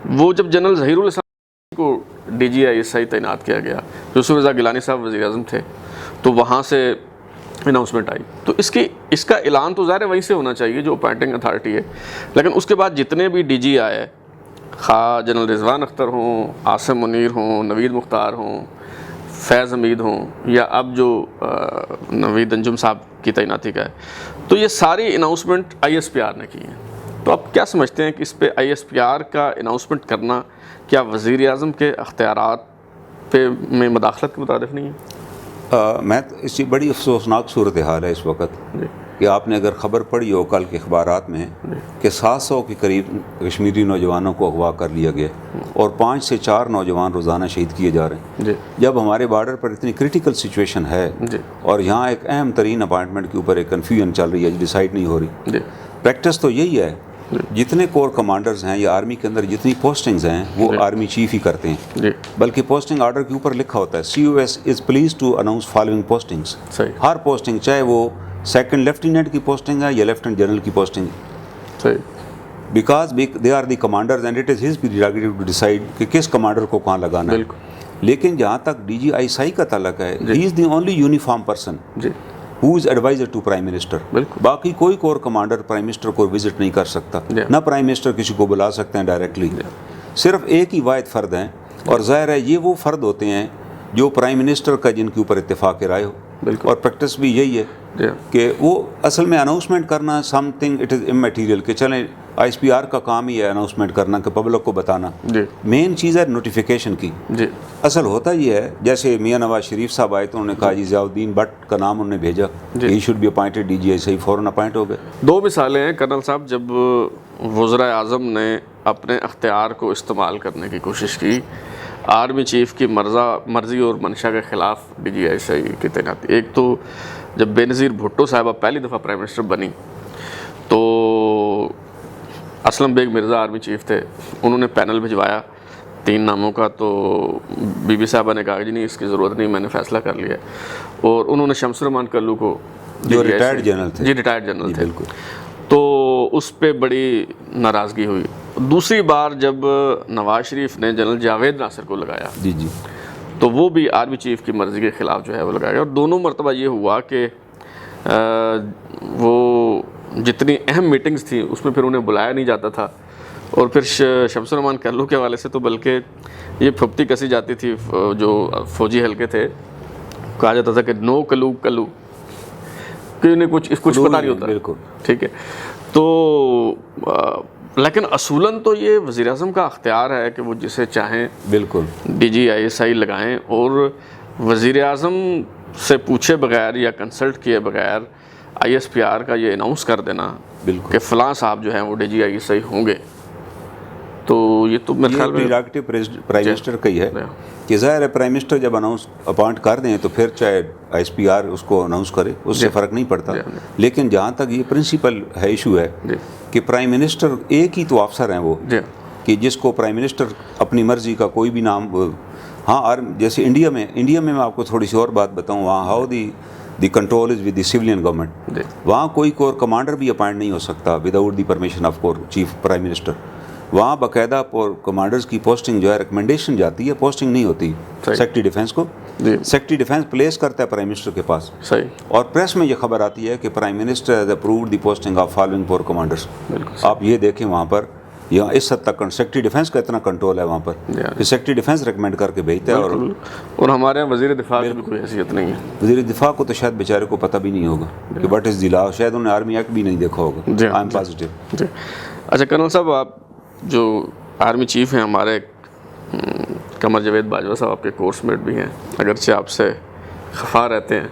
وہ جب جنرل ظہیر الاسلام کو DGI تعینات کیا گیا, یوسف رضا گیلانی صاحب وزیر اعظم تھے, تو وہاں سے اناؤنسمنٹ آئی. تو اس کا اعلان تو ظاہر وہیں سے ہونا چاہیے جو اپوائنٹنگ اتھارٹی ہے, لیکن اس کے بعد جتنے بھی DGI آئے, خواہ جنرل رضوان اختر ہوں, عاصم منیر ہوں, نوید مختار ہوں, فیض حمید ہوں, یا اب جو نوید انجم صاحب کی تعیناتی کا ہے, تو یہ ساری اناؤنسمنٹ ISPR نے کی ہیں. تو آپ کیا سمجھتے ہیں کہ اس پہ ISPR کا اناؤنسمنٹ کرنا کیا وزیر اعظم کے اختیارات میں مداخلت کے مترادف نہیں ہے؟
میں اس کی بڑی افسوسناک صورتحال ہے اس وقت کہ آپ نے اگر خبر پڑھی ہو کل کے اخبارات میں کہ 700 کے قریب کشمیری نوجوانوں کو اغوا کر لیا گیا اور 5 سے 4 نوجوان روزانہ شہید کیے جا رہے ہیں. جب ہمارے بارڈر پر اتنی کرٹیکل سچویشن ہے اور یہاں ایک اہم ترین اپائنٹمنٹ کے اوپر ایک کنفیوژن چل رہی ہے، ڈیسائیڈ نہیں ہو رہی. پریکٹس تو یہی ہے، جتنے کور کمانڈرز ہیں یا آرمی کے اندر جتنی پوسٹنگز ہیں وہ آرمی چیف ہی کرتے ہیں، بلکہ پوسٹنگ آرڈر کے اوپر لکھا ہوتا ہے COS is please to announce following postings. ہر پوسٹنگ چاہے وہ سیکنڈ لیفٹیننٹ کی پوسٹنگ ہے یا لیفٹیننٹ جنرل کی posting, because they are the commanders and it is his prerogative to decide کہ کس کمانڈر کو کہاں لگانا ہے. لیکن جہاں تک DGI کا تعلق ہے، he is the only uniform person who is advisor to prime minister. باقی کوئی کور کمانڈر پرائم منسٹر کو وزٹ نہیں کر سکتا، نہ پرائم منسٹر کسی کو بلا سکتے ہیں ڈائریکٹلی. صرف ایک ہی واحد فرد ہیں، اور ظاہر ہے یہ وہ فرد ہوتے ہیں جو پرائم منسٹر کا جن کے اوپر اتفاق رائے ہو. اور پریکٹس بھی یہی ہے کہ وہ اصل میں اناؤنسمنٹ کرنا سم تھنگ اٹ از اممیٹیریل، کہ چلیں ISPR کا کام ہی ہے اناؤنسمنٹ کرنا کہ پبلک کو بتانا. مین چیز ہے نوٹیفیکیشن کی. اصل ہوتا یہ ہے جیسے میاں نواز شریف صاحب آئے تو انہوں نے کہا جی ضیاء الدین بٹ کا نام انہوں نے بھیجا، he should be appointed DGI، صحیح فوراً اپوائنٹ ہو گئے. 2
مثالیں ہیں کرنل صاحب. جب وزرائے اعظم نے اپنے اختیار کو استعمال کرنے کی کوشش کی، آرمی چیف کی مرضی اور منشا کے خلاف DGI کی تعیناتی. ایک تو جب بے نظیر بھٹو صاحبہ پہلی دفعہ پرائم منسٹر بنی تو اسلم بیگ مرزا آرمی چیف تھے، انہوں نے پینل بھجوایا 3 ناموں کا. تو بی بی صاحبہ نے کہا جی نہیں اس کی ضرورت نہیں، میں نے فیصلہ کر لیا. اور انہوں نے شمس الرحمان کلو کو
جو ریٹائرڈ جنرل تھے،
ریٹائرڈ جنرل تھے، تو اس پہ بڑی ناراضگی ہوئی. دوسری بار جب نواز شریف نے جنرل جاوید ناصر کو لگایا تو وہ بھی آرمی چیف کی مرضی کے خلاف جو ہے وہ لگایا گیا. اور دونوں مرتبہ یہ ہوا کہ وہ جتنی اہم میٹنگز تھیں اس میں پھر انہیں بلایا نہیں جاتا تھا. اور پھر شمس الرحمان کلو کے حوالے سے تو بلکہ یہ پھپتی کسی جاتی تھی، جو فوجی حلقے تھے کہا جاتا تھا کہ نو کلو کہ انہیں کچھ پتہ نہیں ہوتا.
بالکل
ٹھیک ہے. تو لیکن اصولاً تو یہ وزیر اعظم کا اختیار ہے کہ وہ جسے چاہیں
بالکل
DGI لگائیں، اور وزیر اعظم سے پوچھے بغیر یا کنسلٹ کیے بغیر ISPR کا یہ اناؤنس کر دینا کہ فلاں صاحب جو ہیں وہ DGI ہوں گے. تو یہ تو میرے خیال میں
پرائم منسٹر کا ہی ہے کہ ظاہر ہے پرائم منسٹر جب اپوائنٹ کر دیں تو پھر چاہے ISPR اس کو اناؤنس کرے، اس سے فرق نہیں پڑتا. لیکن جہاں تک یہ پرنسپل ہے، ایشو ہے کہ پرائم منسٹر ایک ہی تو افسر ہیں وہ کہ جس کو پرائم منسٹر اپنی مرضی کا کوئی بھی نام. ہاں جیسے انڈیا میں آپ کو تھوڑی سی اور بات بتاؤں، وہاں how the control is with the civilian government. وہاں کوئی کور کمانڈر بھی اپوائنٹ نہیں ہو سکتا without the permission of corps chief prime minister. وہاں باقاعدہ کمانڈرز کی پوسٹنگ جو ہے ریکمنڈیشن جاتی ہے، پوسٹنگ نہیں ہوتی. سیکٹری ڈیفینس کو سیکٹری ڈیفینس پلیس کرتا ہے پرائم منسٹر کے پاس. اور پریس میں یہ خبر آتی ہے کہ prime minister has approved the posting of following corps commanders. آپ یہ دیکھیں وہاں پر یہاں اس حد تک سیکٹری ڈیفینس کا اتنا کنٹرول ہے وہاں پر کہ سیکٹری ڈیفینس ریکمینڈ کر کے بھیجتا ہے.
اور ہمارے یہاں وزیر دفاع کی کوئی حیثیت نہیں ہے.
وزیر دفاع کو تو شاید بیچارے کو پتہ بھی نہیں ہوگا کہ واٹ از دی لا، شاید انہوں نے آرمی ایکٹ بھی نہیں دیکھا ہوگا. I am positive.
اچھا کرنل صاحب، آپ جو آرمی چیف ہیں ہمارے قمر جاوید باجوہ صاحب آپ کے کورس میٹ بھی ہیں، اگرچہ آپ سے خفا رہتے ہیں.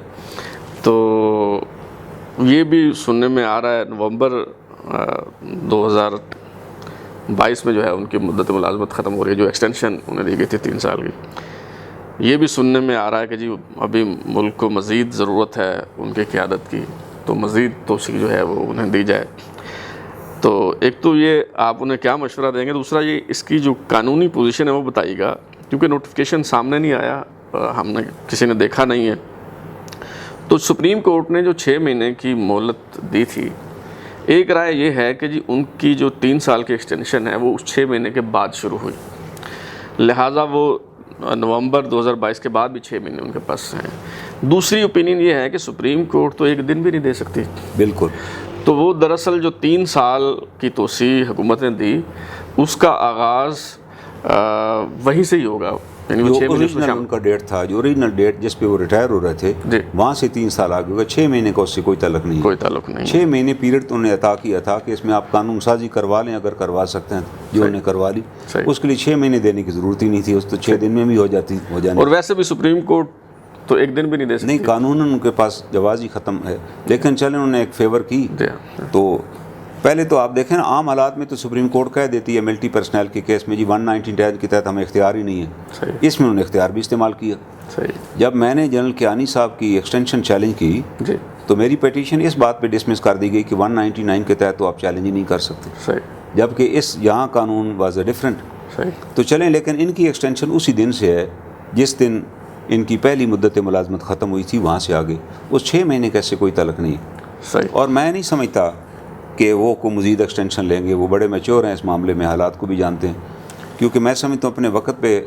تو یہ بھی سننے میں آ رہا ہے نومبر 2022 میں جو ہے ان کی مدت ملازمت ختم ہو رہی ہے، جو ایکسٹینشن انہیں دی گئی تھی 3 سال کی. یہ بھی سننے میں آ رہا ہے کہ جی ابھی ملک کو مزید ضرورت ہے ان کی قیادت کی، تو مزید توسیع جو ہے وہ انہیں دی جائے. تو ایک تو یہ آپ انہیں کیا مشورہ دیں گے، دوسرا یہ اس کی جو قانونی پوزیشن ہے وہ بتائیے گا، کیونکہ نوٹیفیکیشن سامنے نہیں آیا، ہم نے کسی نے دیکھا نہیں ہے. تو سپریم کورٹ نے جو 6 مہینے کی مہلت دی تھی، ایک رائے یہ ہے کہ جی ان کی جو 3 سال کی ایکسٹینشن ہے وہ اس 6 مہینے کے بعد شروع ہوئی، لہٰذا وہ نومبر 2022 کے بعد بھی 6 مہینے ان کے پاس ہیں. دوسری اوپینین یہ ہے کہ سپریم کورٹ تو 1 دن بھی نہیں دے سکتی.
بالکل.
تو وہ دراصل جو 3 سال کی توسیع حکومت نے دی اس کا آغاز وہیں سے ہی ہوگا، یعنی
جو
وہ 6 مہینے
اوریجنل ان کا ڈیٹ تھا، جو اوریجنل ڈیٹ جس پہ وہ ریٹائر ہو رہے تھے،
جی
وہاں سے 3 سال آگے ہوگا. 6 مہینے کا اس سے کوئی تعلق نہیں ہے.
کوئی تعلق نہیں.
6 مہینے پیریڈ تو انہوں نے عطا کیا تھا کہ اس میں آپ قانون سازی کروا لیں اگر کروا سکتے ہیں، جو انہوں نے کروا لی. اس کے لیے 6 مہینے دینے کی ضرورت ہی نہیں تھی، اس تو 6 دن میں بھی ہو جانے.
اور ویسے بھی سپریم کورٹ تو 1 دن بھی نہیں دے سکتی.
نہیں، قانون ان کے پاس جواز ہی ختم ہے. لیکن چلیں انہوں نے ایک فیور کی. تو پہلے تو آپ دیکھیں نا، عام حالات میں تو سپریم کورٹ کہہ دیتی ہے ملٹی پرسنل کے کیس میں جی 119 کے تحت ہمیں اختیار ہی نہیں ہے. اس میں انہوں نے اختیار بھی استعمال کیا. جب میں نے جنرل کیانی صاحب کی ایکسٹینشن چیلنج کی تو میری پیٹیشن اس بات پہ ڈسمس کر دی گئی کہ 199 کے تحت تو آپ چیلنج ہی نہیں کر سکتے، جبکہ یہاں قانون واز اے ڈفرینٹ. تو چلیں، لیکن ان کی ایکسٹینشن اسی دن سے ہے جس دن ان کی پہلی مدت ملازمت ختم ہوئی تھی، وہاں سے آگے اس 6 مہینے کا سے کوئی تعلق نہیں ہے. اور میں نہیں سمجھتا کہ وہ کو مزید ایکسٹینشن لیں گے. وہ بڑے میچور ہیں اس معاملے میں، حالات کو بھی جانتے ہیں. کیونکہ میں سمجھتا ہوں اپنے وقت پہ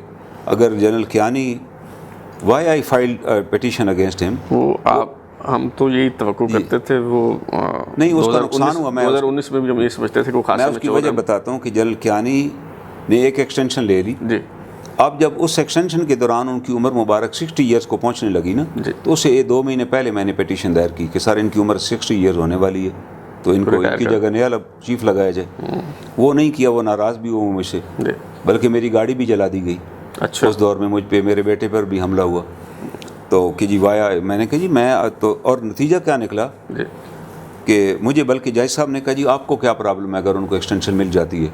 اگر جنرل کیانی وائی آئی فائلڈ پیٹیشن اگینسٹ ہم،
وہ ہم تو یہی توقع کرتے تھے. وہ
نہیں، اس کا نقصان ہوا.
2019 میں بھی ہم یہ سمجھتے تھے کہ
میں اس کی وجہ بتاتا ہوں کہ جنرل کیانی نے ایک ایکسٹینشن لے لی. اب جب اس ایکسٹینشن کے دوران ان کی عمر مبارک 60 ایئرس کو پہنچنے لگی نا، تو اسے 2 مہینے پہلے میں نے پیٹیشن دائر کی کہ سر ان کی عمر 60 ایئرز ہونے والی ہے، تو ان کو ان کی جگہ نیا چیف لگایا جائے. وہ نہیں کیا. وہ ناراض بھی ہوا مجھ سے، بلکہ میری گاڑی بھی جلا دی گئی. اس دور میں مجھ پہ، میرے بیٹے پر بھی حملہ ہوا. تو کہ جی وایا، میں نے کہا جی میں تو، اور نتیجہ کیا نکلا کہ مجھے بلکہ جج صاحب نے کہا جی آپ کو کیا پرابلم ہے اگر ان کو ایکسٹینشن مل جاتی ہے.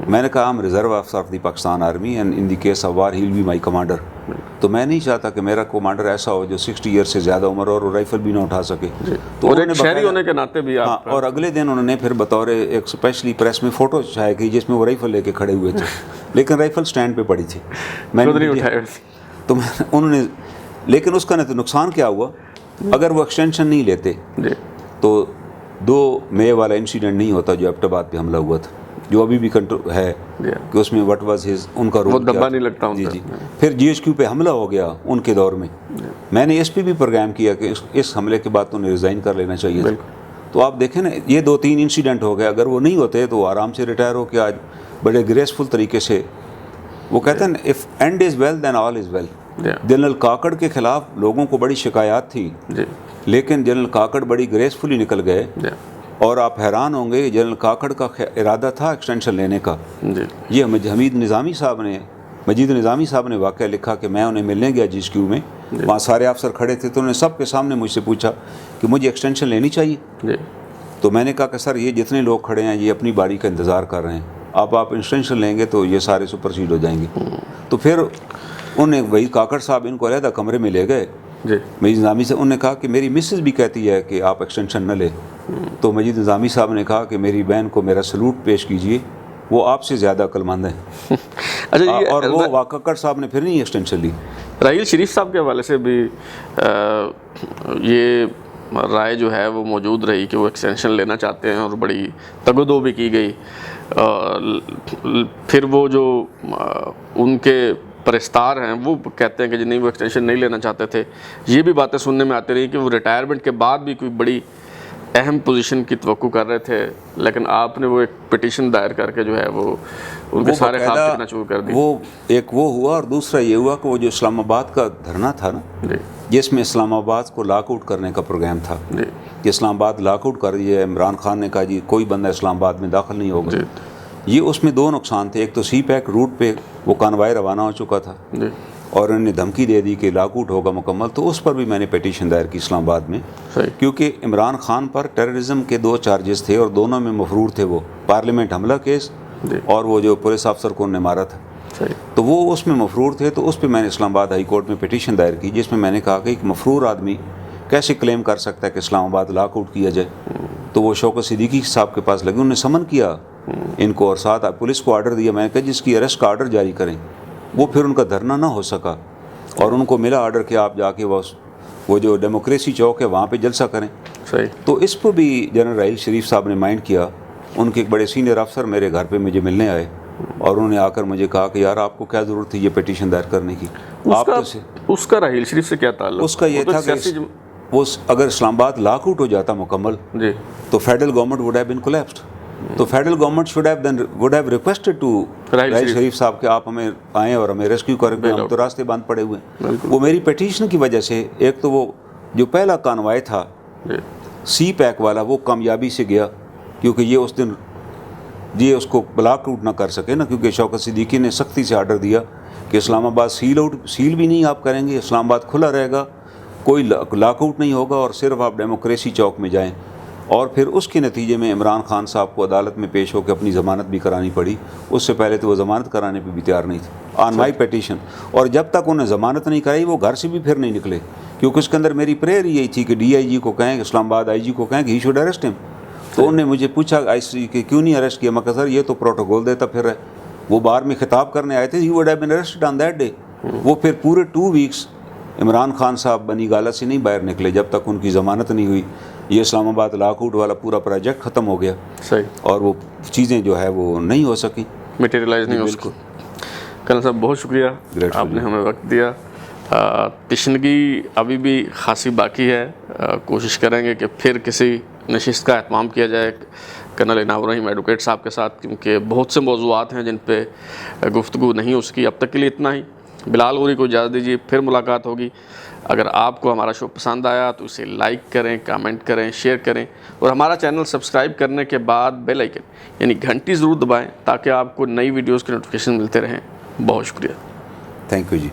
میں نے کہا I'm reserve officer of the Pakistan army and in the case of war he will be my commander. تو میں نہیں چاہتا کہ میرا کمانڈر ایسا ہو جو 60 ایئر سے زیادہ عمر اور رائفل بھی نہ اٹھا سکے. تو
اور ایک شہری ہونے کے ناطے بھی آپ.
اور اگلے دن انہوں نے پھر بطور ایک اسپیشلی پریس میں فوٹو چھایا کی جس میں وہ رائفل لے کے کھڑے ہوئے تھے، لیکن رائفل سٹینڈ پہ پڑی تھی. میں نے اٹھایا تو انہوں نے، لیکن اس کا نقصان کیا ہوا، اگر وہ ایکسٹینشن نہیں لیتے تو 2 مئی والا انسیڈنٹ نہیں ہوتا جو ایبٹ آباد پہ حملہ ہوا تھا، جو ابھی بھی کنٹرول ہے کہ اس میں وٹ واز ہز، ان کا رول
دبا نہیں لگتا.
جی. پھر GHQ پہ حملہ ہو گیا ان کے دور میں. میں نے اس پہ بھی پروگرام کیا کہ اس حملے کے بعد تو انہیں ریزائن کر لینا چاہیے. تو آپ دیکھیں نا، یہ 2-3 انسیڈنٹ ہو گئے. اگر وہ نہیں ہوتے تو آرام سے ریٹائر ہو کے آج بڑے گریسفل طریقے سے، وہ کہتے ہیں if end is well then all is well. General Kakar کے خلاف لوگوں کو بڑی شکایات تھی، لیکن جنرل کاکڑ بڑی گریسفلی نکل گئے. اور آپ حیران ہوں گے، جنرل کاکڑ کا ارادہ تھا ایکسٹینشن لینے کا. یہ مجید نظامی صاحب نے واقعہ لکھا کہ میں انہیں ملنے گیا GHQ میں، وہاں سارے افسر کھڑے تھے، تو انہوں نے سب کے سامنے مجھ سے پوچھا کہ مجھے ایکسٹینشن لینی چاہیے. تو میں نے کہا کہ سر یہ جتنے لوگ کھڑے ہیں یہ اپنی باری کا انتظار کر رہے ہیں، آپ ایکسٹینشن لیں گے تو یہ سارے سپرسیڈ ہو جائیں گے. تو پھر انہوں نے وہی کاکڑ صاحب ان کو علیحدہ کمرے میں لے گئے. مجید نظامی سے انہوں نے کہا کہ میری مسز بھی کہتی ہے کہ آپ ایکسٹینشن نہ لیں. تو مجید نظامی صاحب نے کہا کہ میری بہن کو میرا سلوٹ پیش کیجیے، وہ آپ سے زیادہ عقل مند ہیں. اور وہ کاکڑ صاحب نے پھر نہیں ایکسٹینشن لی.
راحیل شریف صاحب کے حوالے سے بھی یہ رائے جو ہے وہ موجود رہی کہ وہ ایکسٹینشن لینا چاہتے ہیں، اور بڑی تگ و دو بھی کی گئی. پھر وہ جو ان کے پرستار ہیں وہ کہتے ہیں کہ نہیں وہ ایکسٹینشن نہیں لینا چاہتے تھے. یہ بھی باتیں سننے میں آتی رہی کہ وہ ریٹائرمنٹ کے بعد بھی کوئی بڑی اہم پوزیشن کی توقع کر رہے تھے، لیکن آپ نے وہ ایک پٹیشن دائر کر کے جو ہے وہ ان کے سارے خواب ٹکنا شروع کر دی.
وہ ایک وہ ہوا، اور دوسرا یہ ہوا کہ وہ جو اسلام آباد کا دھرنا تھا نا، جس میں اسلام آباد کو لاک آؤٹ کرنے کا پروگرام تھا کہ اسلام آباد لاک آؤٹ کر دیے. عمران خان نے کہا جی کوئی بندہ اسلام آباد میں داخل نہیں ہوگا. یہ اس میں 2 نقصان تھے. ایک تو سی پیک روٹ پہ وہ کانوائے روانہ ہو چکا تھا، اور انہوں نے دھمکی دے دی کہ لاک آؤٹ ہوگا مکمل. تو اس پر بھی میں نے پیٹیشن دائر کی اسلام آباد میں، کیونکہ عمران خان پر ٹیررزم کے 2 چارجز تھے، اور دونوں میں مفرور تھے. وہ پارلیمنٹ حملہ کیس اور وہ جو پولیس افسر کو انہوں نے مارا تھا، تو وہ اس میں مفرور تھے. تو اس پہ میں نے اسلام آباد ہائی کورٹ میں پیٹیشن دائر کی، جس میں میں نے کہا کہ ایک مفرور آدمی کیسے کلیم کر سکتا ہے کہ اسلام آباد لاک آؤٹ کیا جائے. تو وہ شوکت صدیقی صاحب کے پاس لگے، انہوں نے سمن کیا ان کو، اور ساتھ پولیس کو آرڈر دیا. میں نے کہا جس کی اریسٹ کا آرڈر جاری کریں. وہ پھر ان کا دھرنا نہ ہو سکا، اور ان کو ملا آرڈر کہ آپ جا کے وہ جو ڈیموکریسی چوک ہے وہاں پہ جلسہ کریں. تو اس کو بھی جنرل راحیل شریف صاحب نے مائنڈ کیا. ان کے ایک بڑے سینئر افسر میرے گھر پہ مجھے ملنے آئے، اور انہوں نے آ کر مجھے کہا کہ یار آپ کو کیا ضرورت تھی یہ پیٹیشن دائر کرنے کی.
اس کا راحیل شریف سے کیا تعلق؟
اس کا یہ تھا کہ اگر اسلام آباد لاک آؤٹ ہو جاتا مکمل تو federal government would have been collapsed. تو federal government would have requested to Raheel Sharif صاحب کہ آپ ہمیں آئیں اور ہمیں ریسکیو کریں، ہم تو راستے بند پڑے ہوئے ہیں. وہ میری پیٹیشن کی وجہ سے، ایک تو وہ جو پہلا کانوائے تھا سی پیک والا وہ کامیابی سے گیا، کیونکہ یہ اس دن یہ اس کو بلاک آؤٹ نہ کر سکے نا، کیونکہ شوکت صدیقی نے سختی سے آرڈر دیا کہ اسلام آباد سیل بھی نہیں آپ کریں گے، اسلام آباد کھلا رہے گا، کوئی لاک آؤٹ نہیں ہوگا، اور صرف آپ ڈیموکریسی چوک میں جائیں. اور پھر اس کے نتیجے میں عمران خان صاحب کو عدالت میں پیش ہو کے اپنی ضمانت بھی کرانی پڑی. اس سے پہلے تو وہ ضمانت کرانے پہ بھی تیار نہیں تھے آن مائی پیٹیشن، اور جب تک انہیں ضمانت نہیں کرائی وہ گھر سے بھی پھر نہیں نکلے، کیونکہ اس کے اندر میری پریئر یہی تھی کہ ڈی آئی جی کو کہیں، اسلام آباد آئی جی کو کہیں کہ ہی شوڈ اریسٹ ہم. تو انہوں نے مجھے پوچھا آئی سی کہ کیوں نہیں اریسٹ کیا، میں کہا سر یہ تو پروٹوکول دیتا پھر ہے. وہ باہر میں خطاب کرنے آئے تھے، he would have been arrested on that day. وہ پھر پورے 2 ویکس عمران خان صاحب بنی گالہ سے نہیں باہر نکلے جب تک ان کی ضمانت نہیں ہوئی. یہ اسلام آباد لاک آؤٹ والا پورا پروجیکٹ ختم ہو گیا،
صحیح،
اور وہ چیزیں جو ہے وہ نہیں ہو سکیں،
میٹیریلائز نہیں ہو سکو. کرنل صاحب بہت شکریہ، آپ نے ہمیں وقت دیا. تشنگی ابھی بھی خاصی باقی ہے، کوشش کریں گے کہ پھر کسی نشست کا اہتمام کیا جائے کرنل انعام الرحیم ایڈوکیٹ صاحب کے ساتھ، کیونکہ بہت سے موضوعات ہیں جن پہ گفتگو نہیں ہو سکی. اب تک کے لیے اتنا ہی. بلال غوری کو اجازت دیجیے، پھر ملاقات ہوگی. اگر آپ کو ہمارا شو پسند آیا تو اسے لائک کریں، کامنٹ کریں، شیئر کریں، اور ہمارا چینل سبسکرائب کرنے کے بعد بیل آئیکن یعنی گھنٹی ضرور دبائیں تاکہ آپ کو نئی ویڈیوز کے نوٹیفیکیشن ملتے رہیں. بہت شکریہ.
Thank you G.